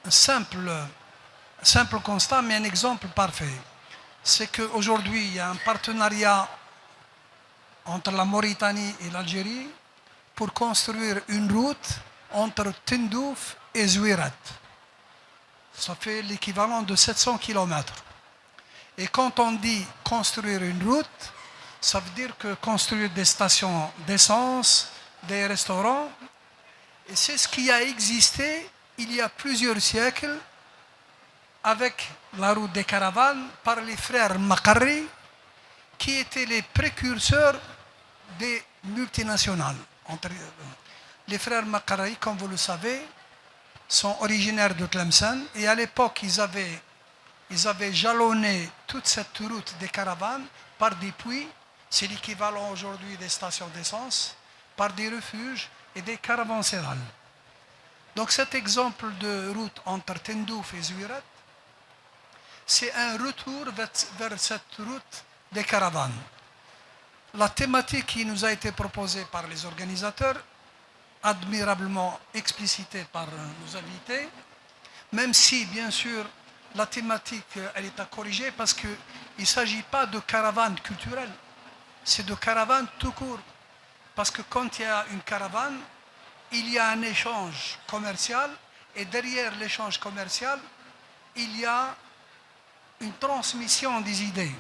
un simple constat, mais un exemple parfait. C'est qu'aujourd'hui, il y a un partenariat entre la Mauritanie et l'Algérie pour construire une route entre Tindouf et Zouirat. Ça fait l'équivalent de 700 km. Et quand on dit construire une route, ça veut dire que construire des stations d'essence, des restaurants. Et c'est ce qui a existé il y a plusieurs siècles avec la route des caravanes par les frères Makarri, qui étaient les précurseurs des multinationales. Les frères Makarri, comme vous le savez, sont originaires de Tlemcen et à l'époque, ils avaient jalonné toute cette route des caravanes par des puits, c'est l'équivalent aujourd'hui des stations d'essence, par des refuges et des caravansérails. Donc cet exemple de route entre Tindouf et Zouirat, c'est un retour vers cette route des caravanes. La thématique qui nous a été proposée par les organisateurs, admirablement explicitée par nos invités, même si, bien sûr, la thématique elle est à corriger parce qu'il ne s'agit pas de caravane culturelle, c'est de caravane tout court. Parce que quand il y a une caravane, il y a un échange commercial et derrière l'échange commercial, il y a une transmission des idées.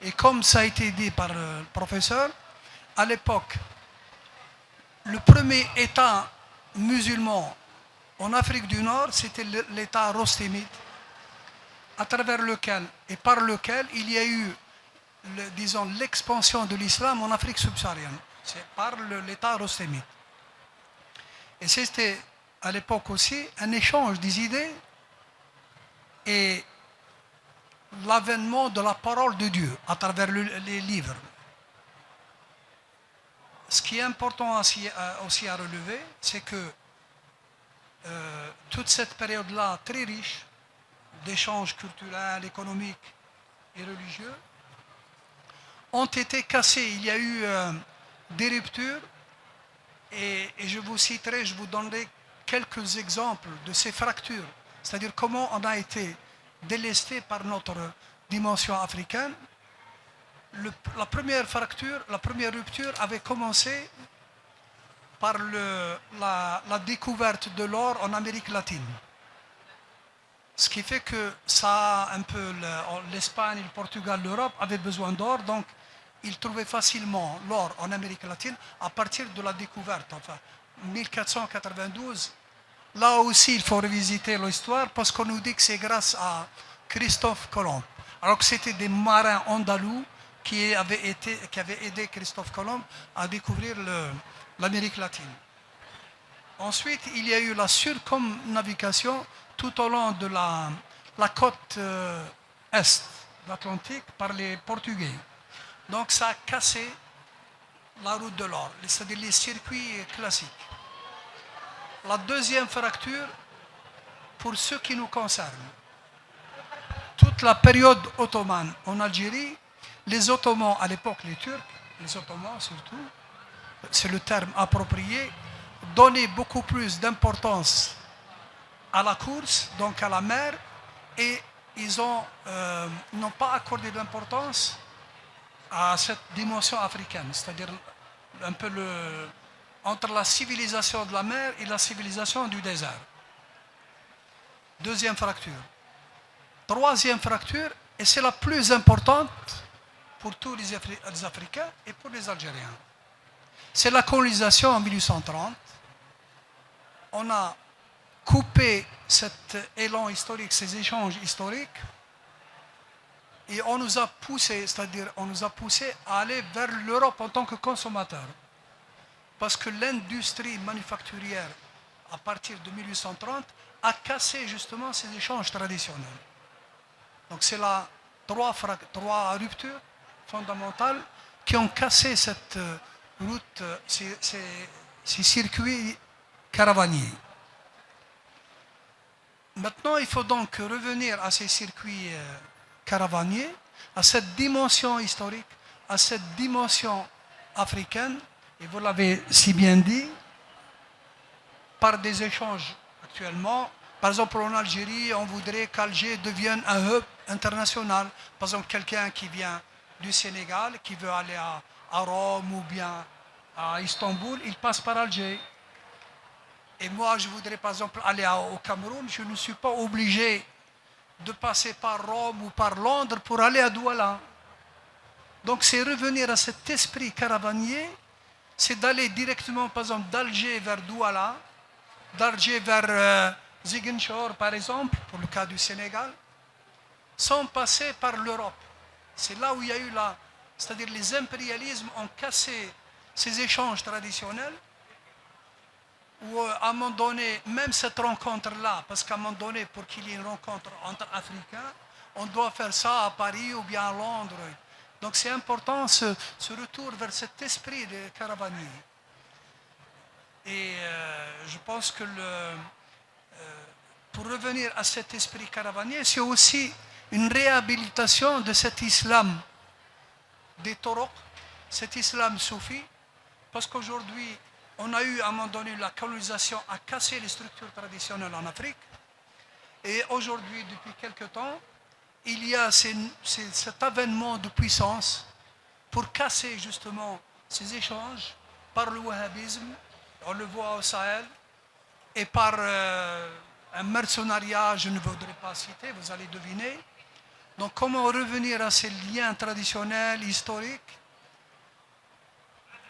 Et comme ça a été dit par le professeur, à l'époque, le premier État musulman en Afrique du Nord, c'était l'État rostémite, à travers lequel et par lequel il y a eu, disons, l'expansion de l'islam en Afrique subsaharienne. C'est par l'État rostémite. Et c'était à l'époque aussi un échange des idées et l'avènement de la parole de Dieu à travers les livres. Ce qui est important aussi à relever, c'est que toute cette période-là, très riche d'échanges culturels, économiques et religieux, ont été cassés. Il y a eu des ruptures et je vous citerai, je vous donnerai quelques exemples de ces fractures, c'est-à-dire comment on a été délesté par notre dimension africaine. La première fracture, la première rupture avait commencé par la découverte de l'or en Amérique latine. Ce qui fait que ça, un peu l'Espagne, le Portugal, l'Europe avaient besoin d'or, donc ils trouvaient facilement l'or en Amérique latine à partir de la découverte, enfin 1492. Là aussi, il faut revisiter l'histoire parce qu'on nous dit que c'est grâce à Christophe Colomb, alors que c'était des marins andalous qui avaient aidé Christophe Colomb à découvrir l'Amérique latine. Ensuite, il y a eu la circumnavigation tout au long de la côte est de l'Atlantique par les Portugais. Donc ça a cassé la route de l'or, c'est-à-dire les circuits classiques. La deuxième fracture, pour ce qui nous concerne, toute la période ottomane en Algérie, les Ottomans, à l'époque les Turcs, les Ottomans surtout, c'est le terme approprié, donnaient beaucoup plus d'importance à la course, donc à la mer, et ils n'ont pas accordé d'importance à cette dimension africaine, c'est-à-dire un peu entre la civilisation de la mer et la civilisation du désert. Deuxième fracture. Troisième fracture, et c'est la plus importante pour tous les Africains et pour les Algériens. c'est la colonisation en 1830. On a coupé cet élan historique, ces échanges historiques, et on nous a poussé, c'est-à-dire on nous a poussé à aller vers l'Europe en tant que consommateur. Parce que l'industrie manufacturière, à partir de 1830, a cassé justement ces échanges traditionnels. Donc c'est là trois ruptures fondamentales qui ont cassé cette route, ces circuits caravaniers. Maintenant, il faut donc revenir à ces circuits caravaniers, à cette dimension historique, à cette dimension africaine, et vous l'avez si bien dit, par des échanges actuellement. Par exemple, en Algérie, on voudrait qu'Alger devienne un hub international. Par exemple, quelqu'un qui vient du Sénégal, qui veut aller à Rome ou bien à Istanbul, il passe par Alger. Et moi, je voudrais par exemple aller au Cameroun, je ne suis pas obligé de passer par Rome ou par Londres pour aller à Douala. Donc c'est revenir à cet esprit caravanier, c'est d'aller directement par exemple d'Alger vers Douala, d'Alger vers Ziguinchor par exemple, pour le cas du Sénégal, sans passer par l'Europe. C'est là où il y a eu c'est-à-dire les impérialismes ont cassé ces échanges traditionnels, où à un moment donné, même cette rencontre-là, parce qu'à un moment donné, pour qu'il y ait une rencontre entre Africains, on doit faire ça à Paris ou bien à Londres. Donc c'est important ce retour vers cet esprit de caravanier. Et je pense que pour revenir à cet esprit caravanier, c'est aussi une réhabilitation de cet islam des taureaux, cet islam soufi, parce qu'aujourd'hui, on a eu à un moment donné la colonisation à casser les structures traditionnelles en Afrique. Et aujourd'hui, depuis quelque temps, il y a cet avènement de puissance pour casser justement ces échanges par le wahhabisme, on le voit au Sahel, et par un mercenariat, je ne voudrais pas citer, vous allez deviner. Donc comment revenir à ces liens traditionnels, historiques,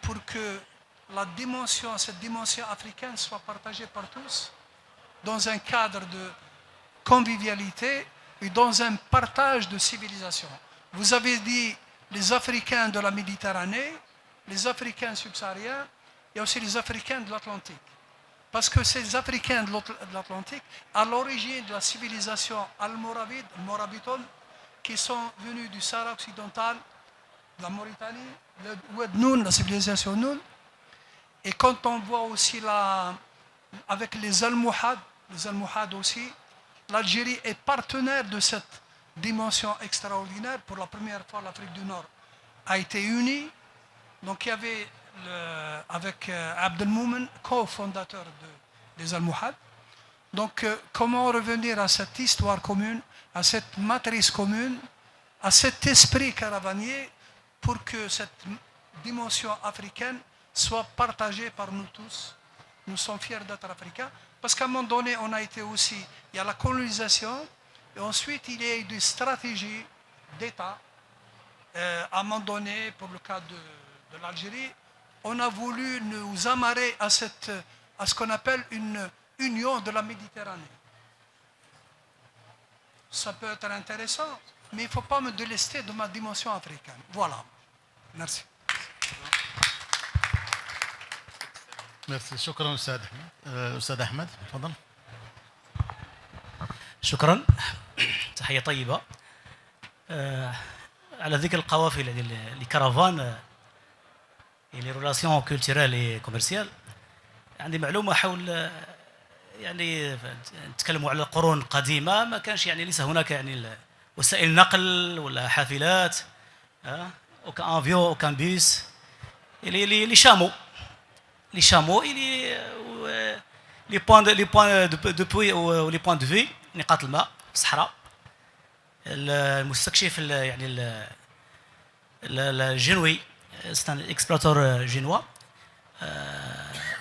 pour que cette dimension africaine soit partagée par tous, dans un cadre de convivialité et dans un partage de civilisation. Vous avez dit les Africains de la Méditerranée, les Africains subsahariens, et aussi les Africains de l'Atlantique. Parce que ces Africains de l'Atlantique, à l'origine de la civilisation almoravide, morabitone, qui sont venus du Sahara occidental, de la Mauritanie, le Oued Noun, la civilisation Noun. Et quand on voit aussi avec les Almohades aussi, l'Algérie est partenaire de cette dimension extraordinaire. Pour la première fois, l'Afrique du Nord a été unie. Donc il y avait, avec Abdelmoumen, cofondateur des Almohades. Donc comment revenir à cette histoire commune, à cette matrice commune, à cet esprit caravanier, pour que cette dimension africaine soit partagée par nous tous. Nous sommes fiers d'être africains, parce qu'à un moment donné, on a été aussi, il y a la colonisation, et ensuite il y a eu des stratégies d'État. À un moment donné, pour le cas de l'Algérie, on a voulu nous amarrer à ce qu'on appelle une union de la Méditerranée. Ça peut être intéressant, mais il ne faut pas me délester de ma dimension africaine. Voilà. Merci. ميرسي شكرا استاذ احمد تفضل. شكرا، تحيه طيبه. على ذكر القوافل لي كارافان لي ريلاسيون كولتورال اي كوميرسيال، عندي معلومه حول يعني نتكلموا على القرون القديمه، ما كانش يعني ليس هناك يعني وسائل نقل ولا حافلات، aucun avion, aucun bus. Les chameaux, les points de puits ou les points de vue، نقاط الماء في الصحراء. المستكشف يعني الجنوي، c'est un explorateur génois،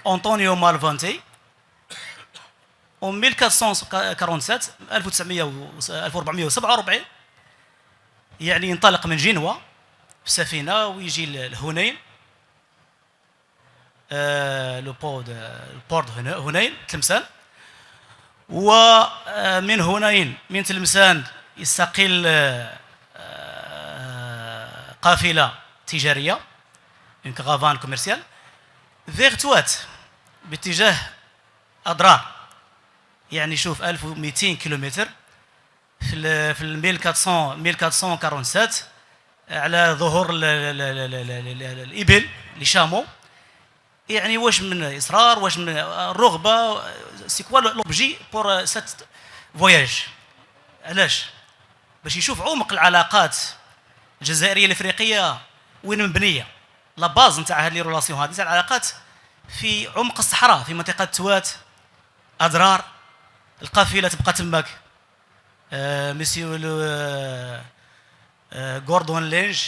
أنطونيو مالفانتي، en 1447 يعني ينطلق من جنوة بسفينة ويجي لهونين، لو بور هنين تلمسان، ومن هنين من تلمسان يستقل قافلة تجارية اون كارافان كوميرسيال فيغ توات باتجاه أضرار. يعني شوف 1200 كيلومتر في 1447 على ظهور الإبل لشامو. يعني واش من إصرار، واش من الرغبة، سي كوا لوبجي بور سات فواياج. علاش؟ باش يشوف عمق العلاقات الجزائرية الإفريقية وين مبنية، لا باز نتاع هاد لي رولاسيون هادي تاع العلاقات في عمق الصحراء في منطقة توات أضرار. القافلة تبقى تماك. مسيو غوردون لينج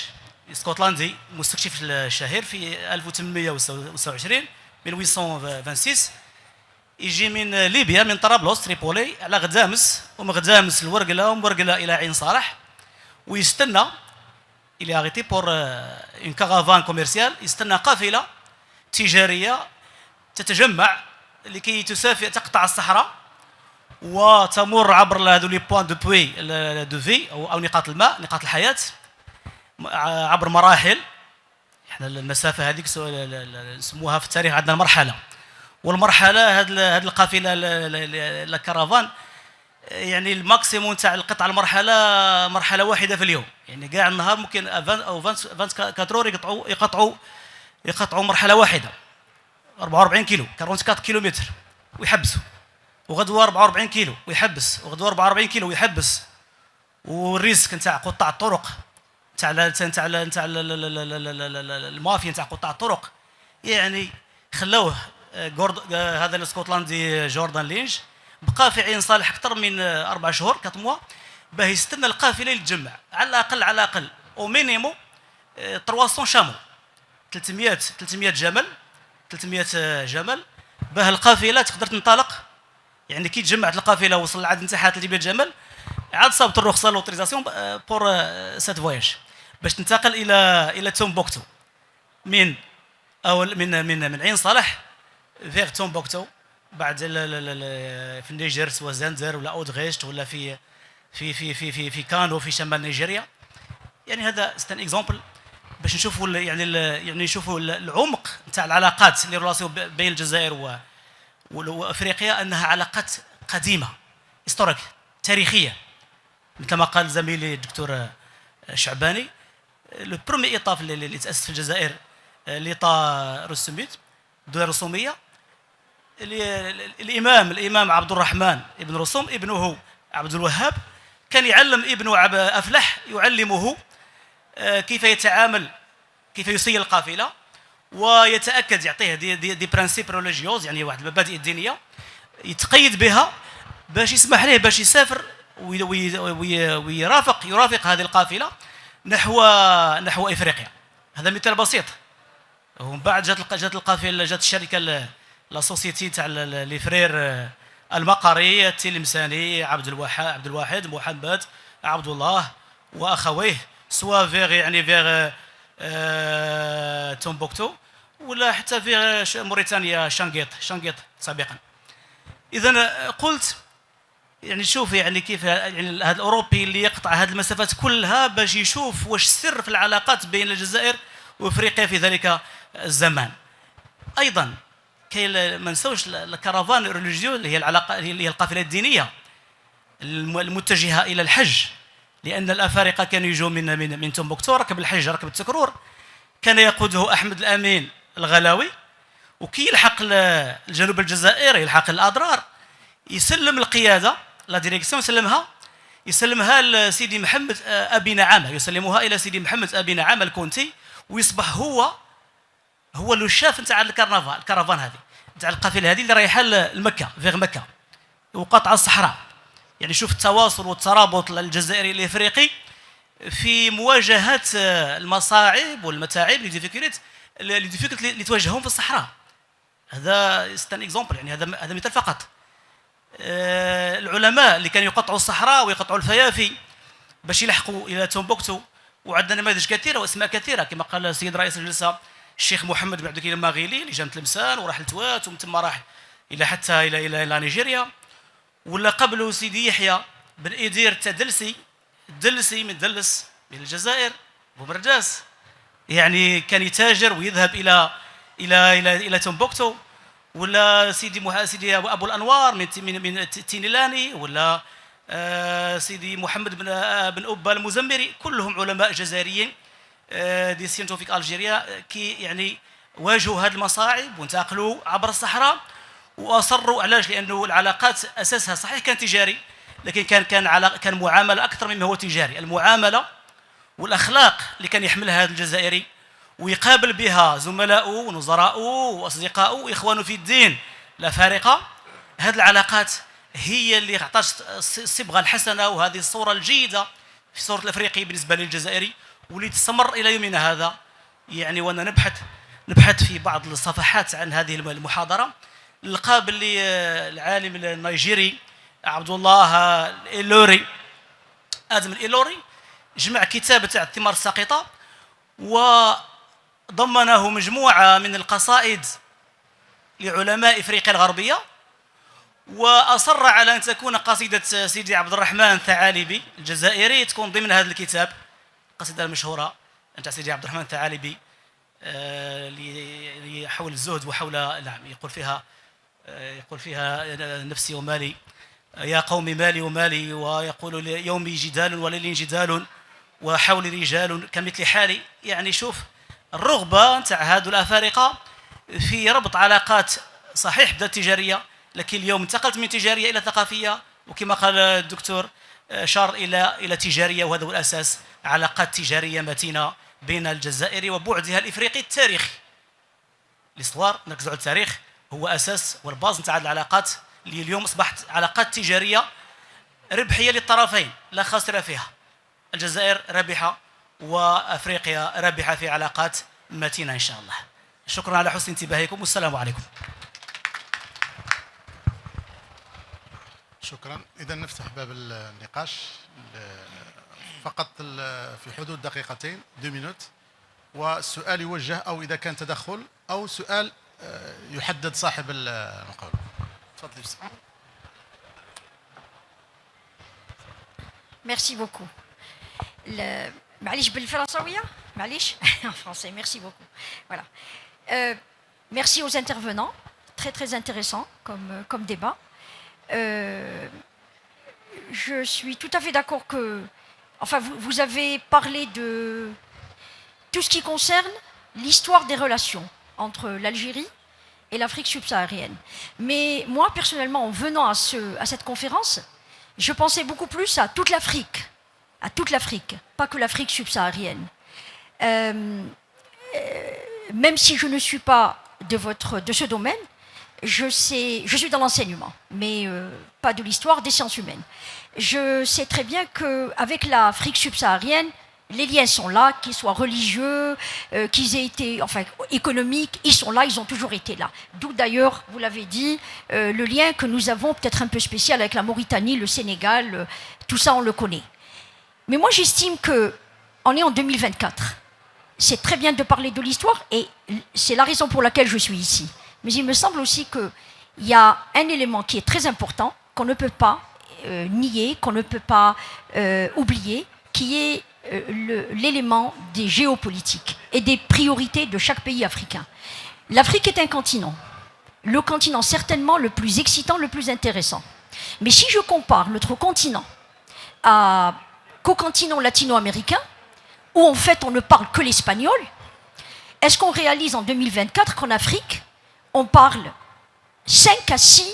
اسكتلندي مستكشف الشهير في 1826 1826 يجي من ليبيا من طرابلس تريبولي على غدامس، ومن غدامس الورقله ومورقله الى عين صالح، ويستنى الى اريتي بور اون كارافان كوميرسيال، يستنى قافله تجاريه تتجمع لكي تسافر تقطع الصحراء وتمر عبر هذو لي بوان دو بوي دو في او نقاط الماء، نقاط الحياه، عبر مراحل. احنا المسافه هذيك نسموها في التاريخ عندنا المرحله، والمرحله هذه القافله الكرفان يعني الماكسيموم تاع القطع المرحله مرحله واحده في اليوم. يعني كاع النهار ممكن او 24 اور يقطعوا مرحله واحده 44 كيلو 44 كيلومتر ويحبسوا، وغدوه 44 كيلو ويحبس، وغدوه 44 كيلو ويحبس. والريسك نتاع قطاع الطرق نتاع المافيا نتاع قطاع الطرق يعني خلوه هذا الاسكتلندي جوردان لينج بقى في عين صالح اكثر من 4 شهور 4 موا باه يستنى القافله اللي تجمع على الاقل او مينيمو 300 شامو 300 جمل 300 جمل باه القافله تقدر تنطلق. يعني كي تجمعت القافله وصل العدد نتاعها 300 جمل عاد صابت الرخصه لوتوريزاسيون بور سات فواياج باش تنتقل الى تومبوكتو من عين صالح فيغ تومبوكتو. بعد في النيجر سواء زنزر ولا اودغيشت ولا في كانو في شمال نيجيريا. يعني هذا ستان اكزومبل باش نشوفوا يعني نشوفوا العمق نتاع العلاقات اللي راسيون بين الجزائر وافريقيا، انها علاقات قديمه هيستوريك تاريخيه. مثل ما قال زميلي الدكتور شعباني، لو برومي ايطاف اللي تاسس في الجزائر ليطا رسوميت الدوله الرسوميه. الامام عبد الرحمن ابن رسوم ابنه عبد الوهاب كان يعلم ابنه افلح، يعلمه كيف يتعامل، كيف يسير القافله، ويتاكد يعطيه دي برانسيب ريليجيوز، يعني واحد المبادئ الدينيه يتقيد بها باش يسمح له باش يسافر ويرافق هذه القافله نحو افريقيا. هذا مثال بسيط. ومن بعد جات القافله، جات الشركه لا سوسيتي تاع لي فرير المقري التلمساني عبد الواحد محمد عبد الله واخويه، سواء فيغ تومبوكتو ولا حتى في موريتانيا شانغيط سابقا. اذا قلت يعني شوف يعني كيف يعني هذا الاوروبي اللي يقطع هذه المسافات كلها باش يشوف واش السر في العلاقات بين الجزائر وافريقيا في ذلك الزمان. ايضا كي ما نساوش الكرفان ريليجيو اللي هي العلاقه اللي هي القافله الدينيه المتجهه الى الحج، لان الافارقه كانوا يجوا من تومبوكتو ركب الحج ركب التكرور، كان يقوده احمد الامين الغلاوي. وكي يلحق الجنوب الجزائر يلحق الاضرار يسلم القياده لا ديريكسيون يسلمها لسيدي محمد ابي نعامه، يسلمها الى سيدي محمد ابي نعامه الكونتي، ويصبح هو لو شاف نتاع الكرفان هذه نتاع القافله هذه اللي رايحه لمكه فيغ مكه وقطع الصحراء. يعني شوف التواصل والترابط الجزائري الافريقي في مواجهه المصاعب والمتاعب اللي تواجههم في الصحراء. هذا ستان اكزومبل، يعني هذا مثال فقط. العلماء اللي كانوا يقطعوا الصحراء ويقطعوا الفيافي باش يلحقوا الى تومبوكتو، وعندنا نماذج كثيره واسماء كثيره كما قال السيد رئيس الجلسه الشيخ محمد بن عبد الكريم الماغيلي اللي جا من تلمسان وراح لتوات ومن ثم راح الى حتى الى نيجيريا. ولا قبله سيدي يحيى بن إيدير الدلسي من دلس من الجزائر بومرداس، يعني كان يتاجر ويذهب الى تومبوكتو. ولا سيدي ابو الانوار من تينيلاني، ولا سيدي محمد بن أوبا المزمري، كلهم علماء جزائريين دي سينتوفيك الجيريا كي يعني واجهوا هذه المصاعب وانتقلوا عبر الصحراء واصروا. علاش؟ لانه العلاقات اساسها صحيح كان تجاري، لكن كان معامله اكثر مما هو تجاري. المعامله والاخلاق اللي كان يحملها هذا الجزائري ويقابل بها زملاؤه ونظراؤه واصدقائه واخوانه في الدين الافارقه، هذه العلاقات هي اللي عطات الصبغه الحسنه وهذه الصوره الجيده في صوره الافريقي بالنسبه للجزائري، واللي تستمر الى يومنا هذا. يعني وانا نبحث في بعض الصفحات عن هذه المحاضره، لقى باللي العالم النيجيري عبد الله ادم الإيلوري جمع كتاب تاع الثمار الساقطه وضمنه مجموعه من القصائد لعلماء افريقيا الغربيه، واصر على ان تكون قصيده سيدي عبد الرحمن الثعالبي الجزائري تكون ضمن هذا الكتاب. القصيده المشهوره نتاع سيدي عبد الرحمن الثعالبي اللي حول الزهد وحول نعم يقول فيها نفسي ومالي يا قوم مالي ومالي، ويقول يومي جدال وليل جدال وحولي رجال كمثل حالي. يعني شوف الرغبه نتاع هادو الافارقه في ربط علاقات صحيح بدات تجاريه، لكن اليوم انتقلت من تجاريه الى ثقافيه، وكما قال الدكتور شار الى تجاريه، وهذا هو الاساس. علاقات تجاريه متينه بين الجزائر وبعدها الافريقي التاريخي. الاصرار نركزوا على التاريخ هو اساس والباز نتاع العلاقات اللي اليوم اصبحت علاقات تجاريه ربحيه للطرفين لا خاسر فيها. الجزائر رابحه وافريقيا رابحه في علاقات متينه ان شاء الله. شكرا على حسن انتباهكم والسلام عليكم. شكرا. اذا نفتح باب النقاش فقط في حدود دقيقتين 2 مينوت، والسؤال يوجه او اذا كان تدخل او سؤال يحدد صاحب المقاولة. تفضلي بس. Merci beaucoup. معليش بالفرنساوية؟ معليش en français. Merci beaucoup. Voilà. Merci aux intervenants. Très très intéressant comme débat. Je suis tout à fait d'accord que, enfin, vous avez parlé de tout ce qui concerne l'histoire des relations entre l'Algérie et l'Afrique subsaharienne. Mais moi, personnellement, en venant à cette conférence, je pensais beaucoup plus à toute l'Afrique, pas que l'Afrique subsaharienne. Même si je ne suis pas de ce domaine, je suis dans l'enseignement, mais pas de l'histoire des sciences humaines. Je sais très bien qu'avec l'Afrique subsaharienne, les liens sont là, qu'ils soient religieux, qu'ils aient été, enfin, économiques, ils sont là, ils ont toujours été là. D'où d'ailleurs, vous l'avez dit, le lien que nous avons peut-être un peu spécial avec la Mauritanie, le Sénégal, tout ça on le connaît. Mais moi j'estime qu'on est en 2024. C'est très bien de parler de l'histoire et c'est la raison pour laquelle je suis ici. Mais il me semble aussi qu'il y a un élément qui est très important, qu'on ne peut pas nier, qu'on ne peut pas oublier, qui est l'élément des géopolitiques et des priorités de chaque pays africain. L'Afrique est un continent, le continent certainement le plus excitant, le plus intéressant. Mais si je compare notre continent qu'au continent latino-américain, où en fait on ne parle que l'espagnol, est-ce qu'on réalise en 2024 qu'en Afrique, on parle 5 à 6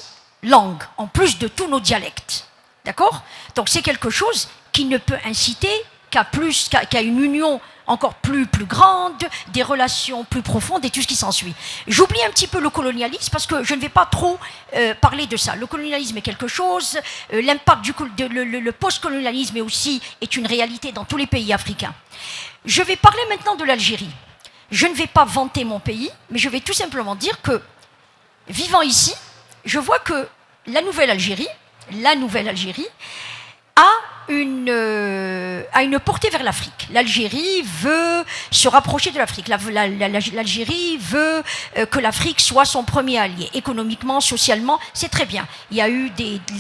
langues, en plus de tous nos dialectes. D'accord? Donc c'est quelque chose qui ne peut inciter qu'à une union encore plus grande, des relations plus profondes et tout ce qui s'ensuit. J'oublie un petit peu le colonialisme parce que je ne vais pas trop parler de ça. Le colonialisme est quelque chose, l'impact le post-colonialisme est une réalité dans tous les pays africains. Je vais parler maintenant de l'Algérie. Je ne vais pas vanter mon pays, mais je vais tout simplement dire que, vivant ici, je vois que la nouvelle Algérie a une portée vers l'Afrique. L'Algérie veut se rapprocher de l'Afrique. L'Algérie veut que l'Afrique soit son premier allié. Économiquement, socialement, c'est très bien. Il y a eu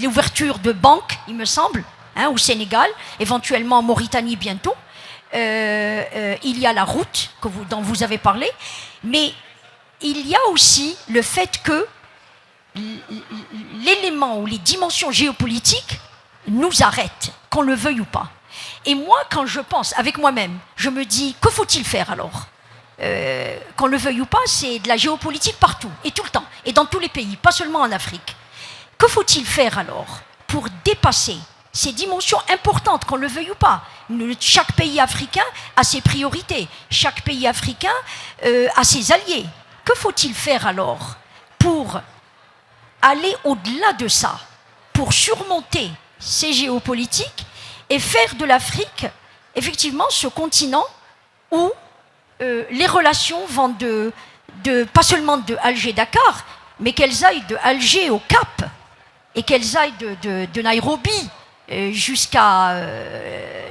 l'ouverture de banques, il me semble, au Sénégal, éventuellement en Mauritanie bientôt. Il y a la route dont vous avez parlé. Mais il y a aussi le fait que l'élément ou les dimensions géopolitiques nous arrêtent, qu'on le veuille ou pas. Et moi, quand je pense avec moi-même, je me dis, que faut-il faire alors qu'on le veuille ou pas, c'est de la géopolitique partout, et tout le temps, et dans tous les pays, pas seulement en Afrique. Que faut-il faire alors pour dépasser ces dimensions importantes, qu'on le veuille ou pas? Chaque pays africain a ses priorités, chaque pays africain a ses alliés. Que faut-il faire alors pour aller au-delà de ça, pour surmonter ces géopolitiques et faire de l'Afrique, effectivement, ce continent où les relations vont pas seulement de Alger-Dakar, mais qu'elles aillent de Alger au Cap, et qu'elles aillent de Nairobi jusqu'à,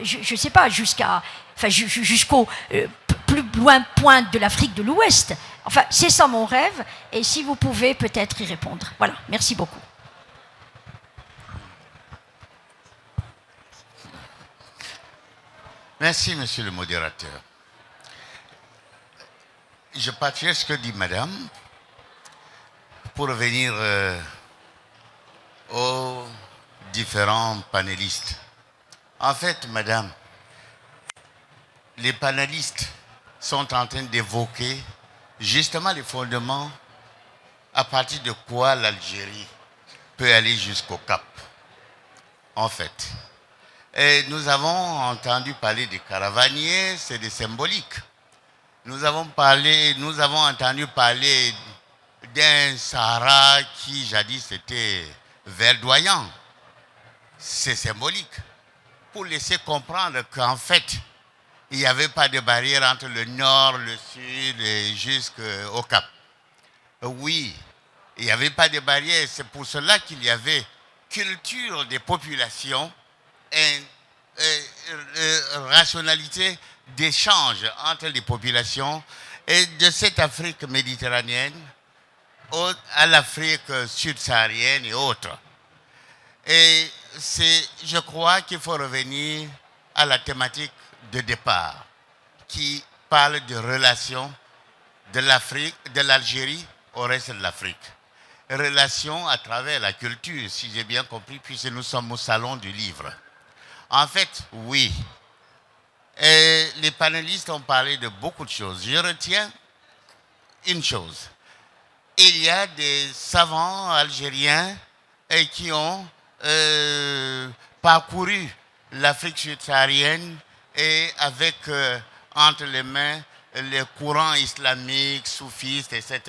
je sais pas, jusqu'au plus loin point de l'Afrique de l'Ouest. Enfin, c'est ça mon rêve, et si vous pouvez peut-être y répondre. Voilà, merci beaucoup. Merci, monsieur le modérateur. Je partage ce que dit madame pour revenir aux différents panélistes. En fait, madame, les panélistes sont en train d'évoquer justement les fondements à partir de quoi l'Algérie peut aller jusqu'au Cap. En fait, et nous avons entendu parler des caravaniers, c'est des symboliques. Nous avons entendu parler d'un Sahara qui jadis était verdoyant. C'est symbolique. Pour laisser comprendre qu'en fait, il n'y avait pas de barrière entre le nord, le sud et jusqu'au Cap. Oui, il n'y avait pas de barrière. C'est pour cela qu'il y avait culture des populations et rationalité d'échange entre les populations et de cette Afrique méditerranéenne à l'Afrique sud-saharienne et autres. Et je crois qu'il faut revenir à la thématique de départ qui parle de relations de l'Algérie au reste de l'Afrique. Relations à travers la culture, si j'ai bien compris, puisque nous sommes au salon du livre. En fait, oui. Et les panélistes ont parlé de beaucoup de choses. Je retiens une chose. Il y a des savants algériens qui ont parcouru l'Afrique subsaharienne et avec entre les mains les courants islamiques, soufistes, etc.,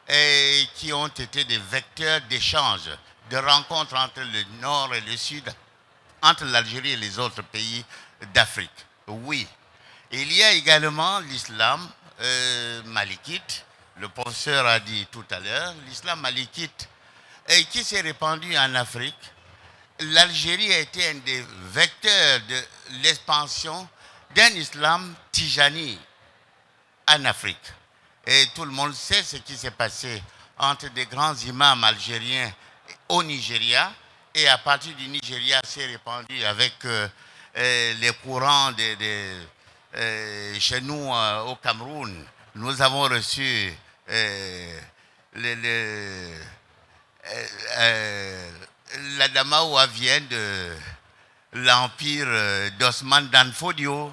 et qui ont été des vecteurs d'échange, de rencontres entre le nord et le sud, entre l'Algérie et les autres pays d'Afrique. Oui. Il y a également l'islam malikite, le professeur a dit tout à l'heure, l'islam malikite qui s'est répandu en Afrique. L'Algérie a été un des vecteurs de l'expansion d'un islam tijani en Afrique. Et tout le monde sait ce qui s'est passé entre des grands imams algériens au Nigeria, et à partir du Nigeria s'est répandu avec les courants chez nous au Cameroun. Nous avons reçu la Damaoua vient de l'empire d'Osman Dan Fodio.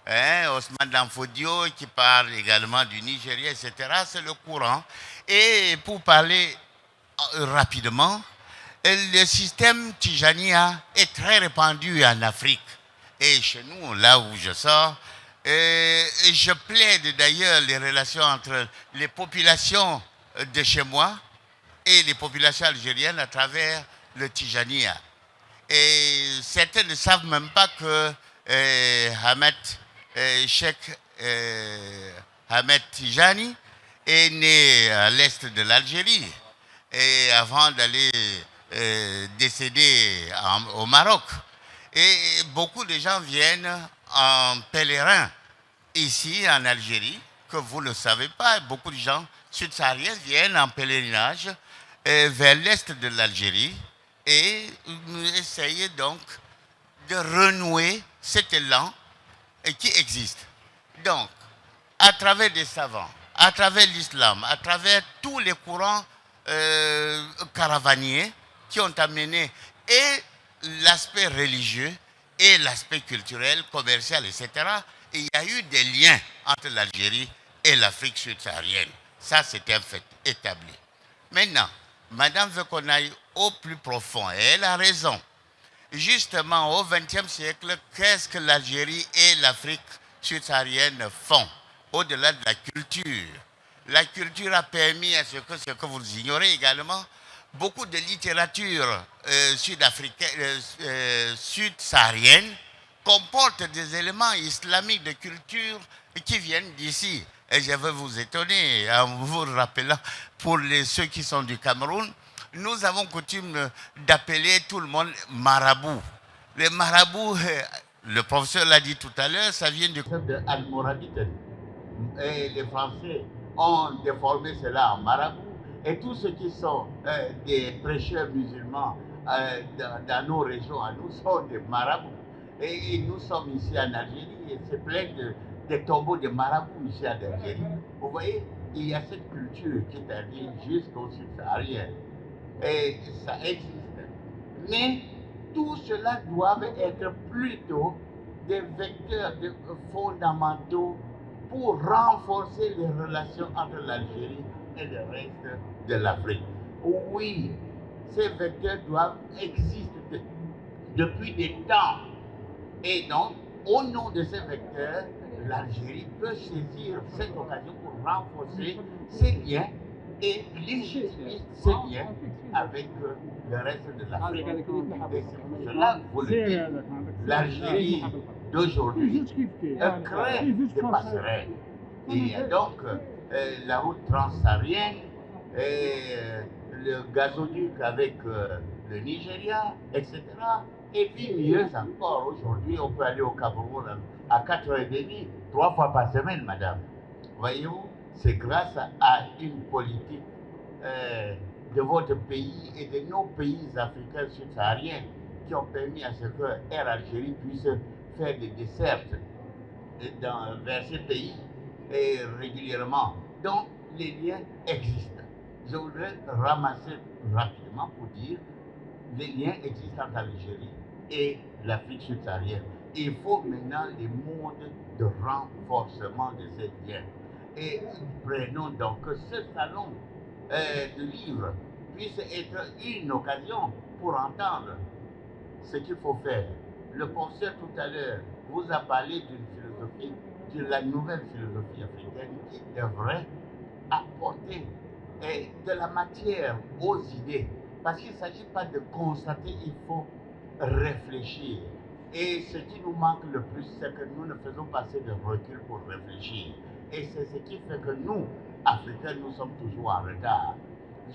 Osman Dan Fodio qui parle également du Nigeria, etc. C'est le courant. Et pour parler rapidement, le système Tijania est très répandu en Afrique. Et chez nous, là où je sors, je plaide d'ailleurs les relations entre les populations de chez moi et les populations algériennes à travers le Tijania. Et certains ne savent même pas que Cheikh Ahmed Tijani est né à l'est de l'Algérie et avant d'aller décéder au Maroc. Et beaucoup de gens viennent en pèlerin ici en Algérie, que vous ne savez pas. Beaucoup de gens sud-sahariens viennent en pèlerinage vers l'est de l'Algérie et essayer donc de renouer cet élan qui existe. Donc, à travers des savants, à travers l'islam, à travers tous les courants caravaniers qui ont amené et l'aspect religieux et l'aspect culturel, commercial, etc., il y a eu des liens entre l'Algérie et l'Afrique subsaharienne. Ça, c'est un fait établi. Maintenant, Madame veut qu'on aille au plus profond, et elle a raison. Justement, au XXe siècle, qu'est-ce que l'Algérie et l'Afrique subsaharienne font, au-delà de la culture? La culture a permis à ce que vous ignorez également, beaucoup de littérature sud-saharienne comporte des éléments islamiques de culture qui viennent d'ici. Et je vais vous étonner en vous rappelant, pour ceux qui sont du Cameroun, nous avons coutume d'appeler tout le monde marabout. Les marabouts, le professeur l'a dit tout à l'heure, ça vient du concept d'Almoravite. Et les Français ont déformé cela en marabout. Et tous ceux qui sont des prêcheurs musulmans dans nos régions, à nous, sont des marabouts. Et nous sommes ici en Algérie et c'est plein de tombeaux de marabouts ici en Algérie. Vous voyez, il y a cette culture qui est allée jusqu'au sud-saharien. Et ça existe. Mais tout cela doit être plutôt des vecteurs fondamentaux pour renforcer les relations entre l'Algérie et le reste de l'Afrique. Oui, ces vecteurs doivent exister depuis des temps. Et donc, au nom de ces vecteurs, l'Algérie peut saisir cette occasion pour renforcer ses liens et légitimer ses liens avec le reste de l'Afrique. Et c'est pour cela, vous le dites, l'Algérie d'aujourd'hui crée des passerelles. Et donc, la route transsaharienne, le gazoduc avec le Nigeria, etc. Et puis mieux encore, aujourd'hui, on peut aller au Cameroun à 4h30, 3 fois par semaine, madame. Voyez-vous, c'est grâce à une politique de votre pays et de nos pays africains subsahariens qui ont permis à ce que Air Algérie puisse faire des dessertes vers ces pays régulièrement. Donc, les liens existent. Je voudrais ramasser rapidement pour dire les liens existent entre l'Algérie et l'Afrique subsaharienne. Il faut maintenant des modes de renforcement de ces liens. Et prenons donc que ce salon de livres puisse être une occasion pour entendre ce qu'il faut faire. Le professeur tout à l'heure vous a parlé d'une philosophie, de la nouvelle philosophie africaine qui devrait apporter de la matière aux idées. Parce qu'il ne s'agit pas de constater, il faut réfléchir. Et ce qui nous manque le plus, c'est que nous ne faisons pas assez de recul pour réfléchir. Et c'est ce qui fait que nous, Africains, nous sommes toujours en retard.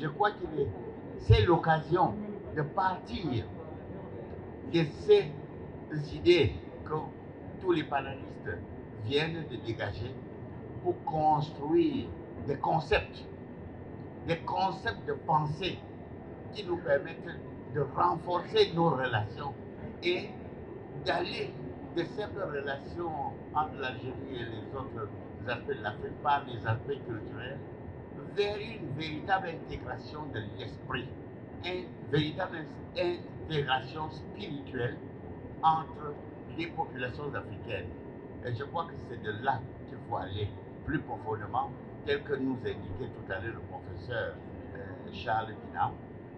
Je crois que c'est l'occasion de partir de ces idées que tous les panélistes viennent de dégager pour construire des concepts de pensée qui nous permettent de renforcer nos relations et d'aller de cette relation entre l'Algérie et les autres aspects de l'Afrique par les aspects culturels vers une véritable intégration de l'esprit, une véritable intégration spirituelle entre les populations africaines. Et je crois que c'est de là qu'il faut aller plus profondément, tel que nous indiquait tout à l'heure le professeur Charles Binam.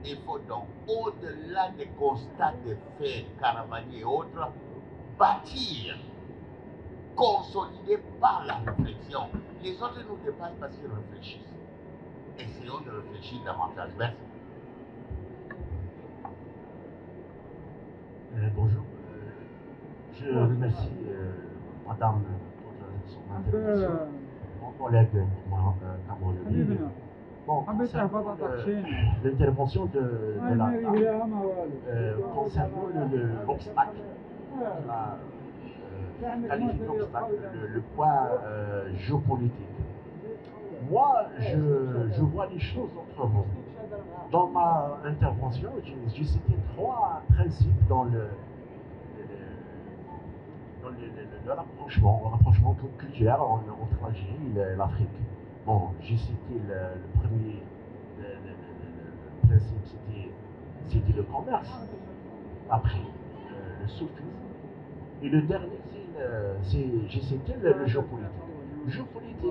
Il faut donc, au-delà des constats des faits caravaniers et autres, bâtir, consolider par la réflexion. Les autres nous dépassent parce qu'ils réfléchissent. Essayons de réfléchir davantage. Merci. Bonjour. Je remercie Madame pour son intervention. Mon collègue camerounais Bon, concernant l'intervention de la concernant l'obstacle, qualifié d'obstacle, le poids géopolitique. Moi, je vois les choses autrement. Dans ma intervention, j'ai cité 3 principes dans le rapprochement culturel entre l'Algérie et l'Afrique. Bon, j'ai cité le premier principe, c'était le commerce. Après, le soufisme. Et le dernier, j'ai cité le géopolitique. Le géopolitique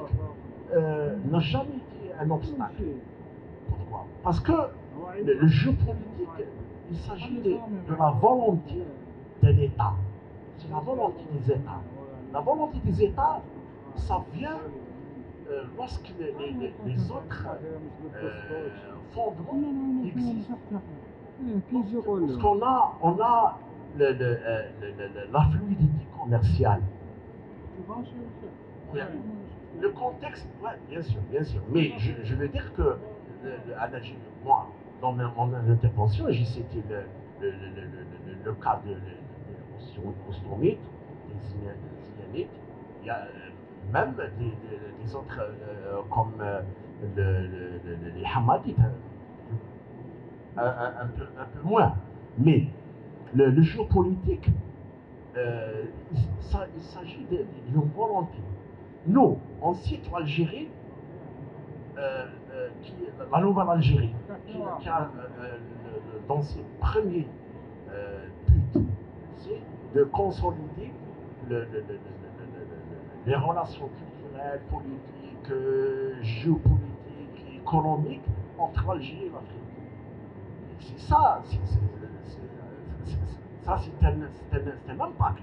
n'a jamais été un obstacle. Pourquoi? Parce que le géopolitique, il s'agit de la volonté d'un État. C'est la volonté des États. La volonté des États, ça vient lorsque les autres fondements existent. Lorsqu'on a la fluidité commerciale. Le contexte, ouais, bien sûr. Mais je veux dire que moi, dans mon intervention, j'ai cité le cas de Ostomite, des Ziyanites. Il y a même des autres comme les Hamadites, un peu moins. Mais le géopolitique, il s'agit d'une volonté. Nous, on cite l'Algérie, la nouvelle Algérie, qui a dans ses premiers buts, c'est de consolider les relations culturelles, politiques, géopolitiques, économiques entre l'Algérie et l'Afrique. C'est ça, c'est un impact.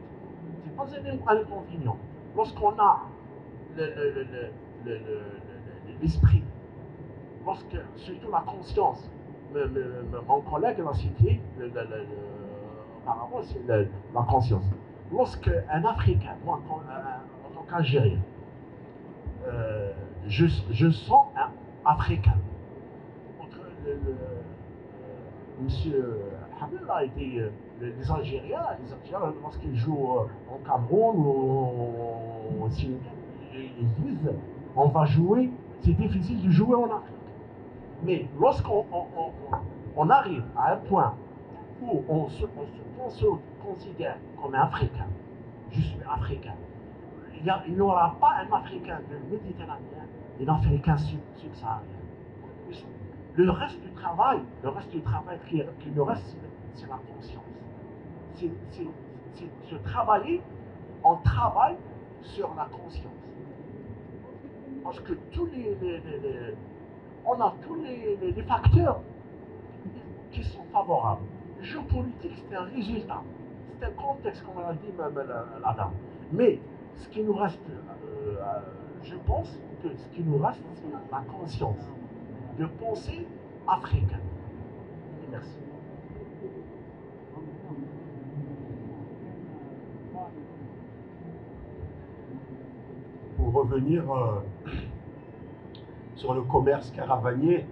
C'est pas un inconvénient. Lorsqu'on a l'esprit, lorsque surtout la conscience, mon collègue l'a cité, apparemment c'est la conscience. Lorsqu'un Africain, moi en tant qu'Algérien, je sens un Africain. Monsieur Hamel a été les Algériens, lorsqu'ils jouent en Cameroun ou au Sénégal, ils disent on va jouer, c'est difficile de jouer en Afrique. Mais lorsqu'on arrive à un point où on se considère comme un Africain, je suis Africain, il n'y aura pas un Africain de Méditerranée et un Africain subsaharien. Le reste du travail qui nous reste, c'est la conscience. C'est se travailler, on travaille sur la conscience. Parce que on a tous les facteurs qui sont favorables. Le géopolitique, c'est un résultat. C'est un contexte, comme l'a dit la dame. Mais ce qui nous reste, je pense que ce qui nous reste, c'est la conscience de pensée africaine. Merci. Pour revenir sur le commerce caravanier,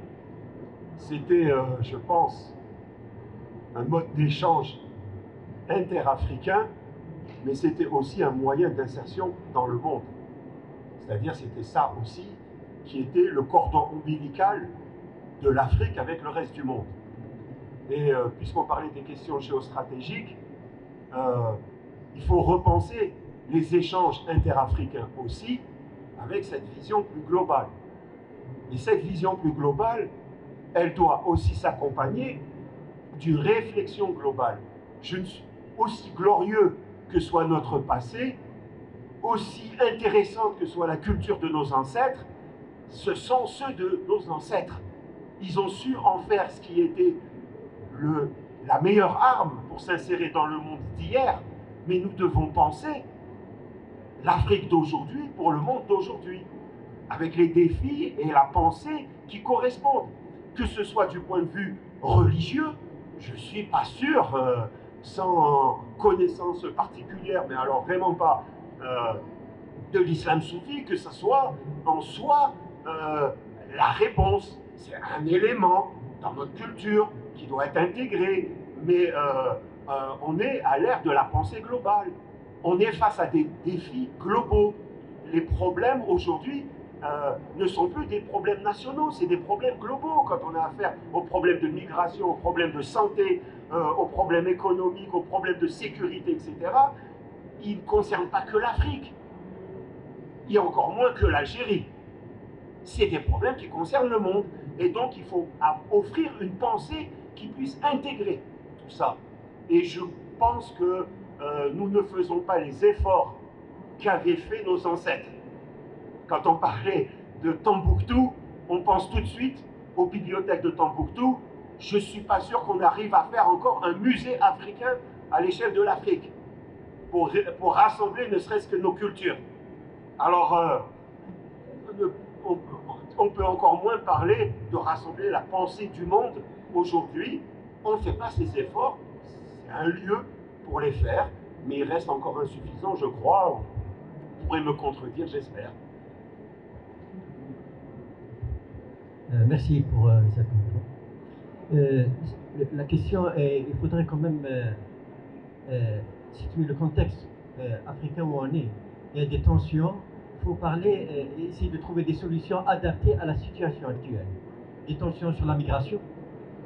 c'était, je pense, un mode d'échange interafricain, mais c'était aussi un moyen d'insertion dans le monde. C'est-à-dire, c'était ça aussi qui était le cordon ombilical de l'Afrique avec le reste du monde. Et puisqu'on parlait des questions géostratégiques, il faut repenser les échanges interafricains aussi avec cette vision plus globale. Et cette vision plus globale, elle doit aussi s'accompagner d'une réflexion globale. Aussi glorieux que soit notre passé, aussi intéressante que soit la culture de nos ancêtres, ce sont ceux de nos ancêtres. Ils ont su en faire ce qui était la meilleure arme pour s'insérer dans le monde d'hier, mais nous devons penser l'Afrique d'aujourd'hui pour le monde d'aujourd'hui, avec les défis et la pensée qui correspondent. Que ce soit du point de vue religieux, je ne suis pas sûr, sans connaissance particulière, mais alors vraiment pas de l'islam soufi, que ce soit en soi la réponse. c'est un élément dans notre culture qui doit être intégré, mais on est à l'ère de la pensée globale. On est face à des défis globaux. Les problèmes aujourd'hui ne sont plus des problèmes nationaux, c'est des problèmes globaux quand on a affaire aux problèmes de migration, aux problèmes de santé, aux problèmes économiques, aux problèmes de sécurité, etc. Ils ne concernent pas que l'Afrique, et encore moins que l'Algérie. C'est des problèmes qui concernent le monde. Et donc, il faut offrir une pensée qui puisse intégrer tout ça. Et je pense que nous ne faisons pas les efforts qu'avaient fait nos ancêtres. Quand on parlait de Tombouctou, on pense tout de suite aux bibliothèques de Tombouctou. Je ne suis pas sûr qu'on arrive à faire encore un musée africain à l'échelle de l'Afrique pour rassembler ne serait-ce que nos cultures. Alors, on peut encore moins parler de rassembler la pensée du monde aujourd'hui. On ne fait pas ces efforts. C'est un lieu pour les faire, mais il reste encore insuffisant, je crois. Vous pourrez me contredire, j'espère. Merci pour cette question. La question est, il faudrait quand même situer le contexte africain où on est. Il y a des tensions. Il faut parler, essayer de trouver des solutions adaptées à la situation actuelle. Des tensions sur la migration,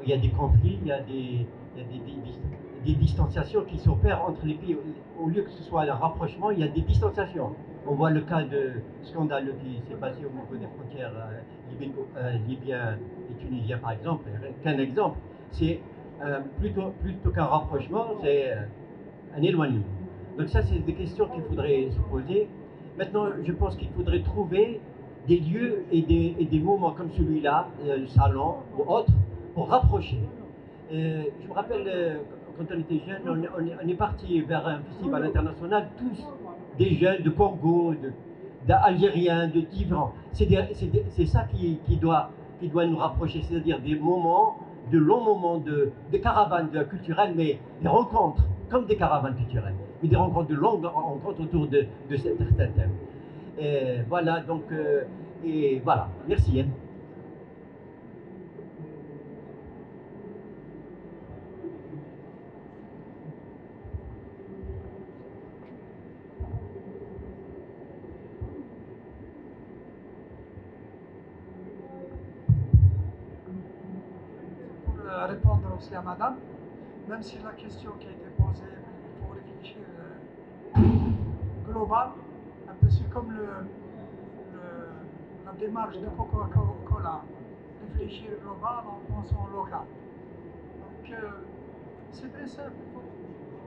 il y a des conflits, il y a des distanciations qui s'opèrent entre les pays. Au lieu que ce soit un rapprochement, il y a des distanciations. On voit le cas de scandaleux qui s'est passé au niveau des frontières libyen et tunisien, par exemple. Qu'un exemple, c'est plutôt qu'un rapprochement, c'est un éloignement. Donc ça, c'est des questions qu'il faudrait se poser. Maintenant, je pense qu'il faudrait trouver des lieux et des moments comme celui-là, le salon ou autre, pour rapprocher. Je me rappelle, quand on était jeunes, on est parti vers un festival international, tous des jeunes de Congo, d'Algériens, de différents. C'est ça qui doit nous rapprocher, c'est-à-dire des moments, de longs moments de caravanes culturelles, mais des rencontres, comme des caravanes culturelles, mais des rencontres de longues rencontres autour de certains thèmes. Et voilà, donc, et voilà, merci. Hein. Répondre aussi à madame, même si la question qui a été posée, il faut réfléchir global, un peu c'est comme la démarche de Coca-Cola, réfléchir global en pensant local. Donc c'est très simple,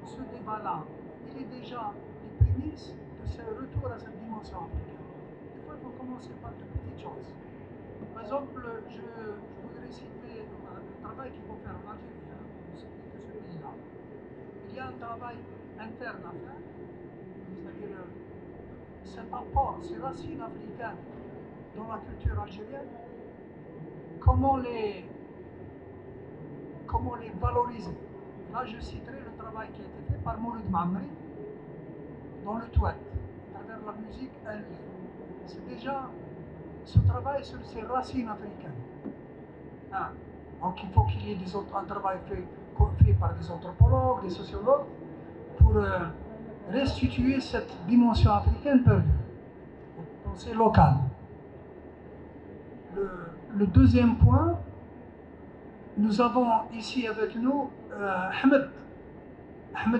ce débat-là, il est déjà les prémices de ce retour à cette dimension africaine. Des fois, il faut commencer par de petites choses. Par exemple, je voudrais citer le travail qu'il faut faire en Algérie, de ce pays-là. Il y a un travail interne à faire, c'est-à-dire cet apport, ces racines africaines dans la culture algérienne, comment les valoriser. Là, je citerai le travail qui a été fait par Mouloud Mamri dans le Touat, à travers la musique elle-même. C'est déjà ce travail sur ces racines africaines. Ah. Donc il faut qu'il y ait un travail fait par des anthropologues, des sociologues, pour restituer cette dimension africaine perdue, pensée locale. Le deuxième point, nous avons ici avec nous Ahmed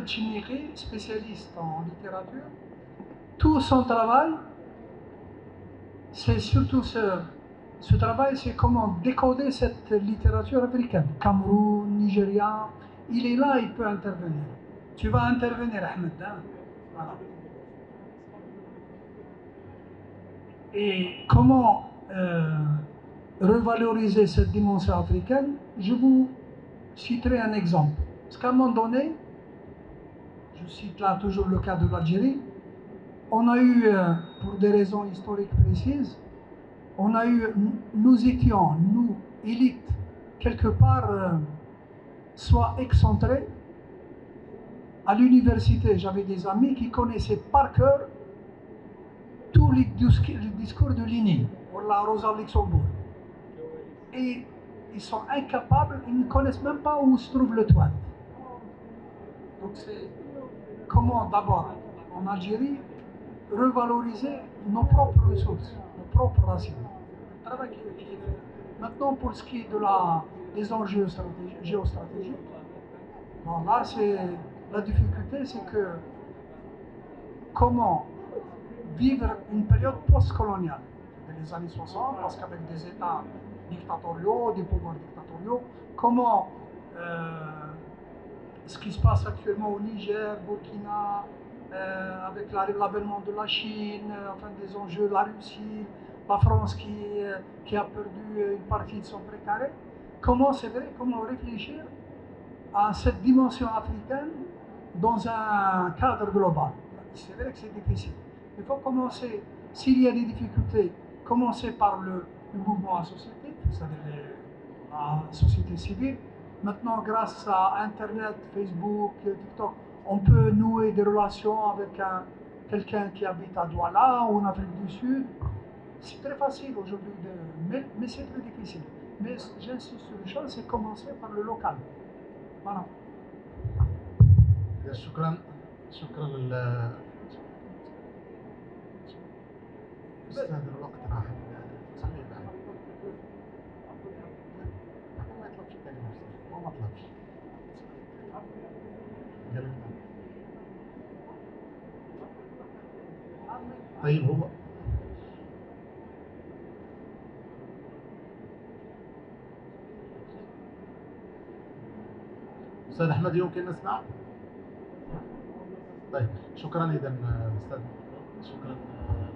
Chiniqi, spécialiste en littérature. Tout son travail, c'est surtout ce travail, c'est comment décoder cette littérature africaine. Cameroun, Nigeria, il est là, il peut intervenir. Tu vas intervenir, Ahmed. Hein? Voilà. Et comment revaloriser cette dimension africaine? Je vous citerai un exemple. Parce qu'à un moment donné, je cite là toujours le cas de l'Algérie, on a eu, pour des raisons historiques précises, nous étions, nous, élites, quelque part, soit excentrés. À l'université, j'avais des amis qui connaissaient par cœur tous les discours de Lénine, ou la Rosa Luxembourg. et ils sont incapables, ils ne connaissent même pas où se trouve le toit. Donc c'est comment d'abord en Algérie revaloriser nos propres ressources, nos propres racines. Le travail qui est fait. Maintenant pour ce qui est des enjeux géostratégiques, bon, là c'est la difficulté, c'est que comment vivre une période post-coloniale des années 60, parce qu'avec des États dictatoriaux, des pouvoirs dictatoriaux, comment ce qui se passe actuellement au Niger, Burkina, avec l'avènement de la Chine, enfin des enjeux de la Russie, la France qui a perdu une partie de son précaré, comment c'est vrai, comment réfléchir à cette dimension africaine dans un cadre global. C'est vrai que c'est difficile. Il faut commencer, s'il y a des difficultés, commencer par le mouvement associatif, c'est-à-dire la société civile. Maintenant, grâce à Internet, Facebook, TikTok, on peut nouer des relations avec quelqu'un qui habite à Douala ou en Afrique du Sud. C'est très facile aujourd'hui, mais c'est très difficile. Mais j'insiste sur une chose, c'est commencer par le local. Voilà. شكرا أستاذ الوقت راح صحيح بعد ما يطلبش الكلمة هو ما طلبش قال لك طيب هو أستاذ أحمد يمكن نسمع؟ طيب شكرا إذا أستاذ شكرا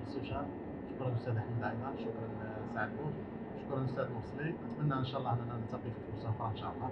أستاذ شهاب شكرا أستاذ أحمد عيمان شكرا سعد بوش شكرا أستاذ مصلي أتمنى إن شاء الله أننا نلتقي في فرصة أخرى إن شاء الله.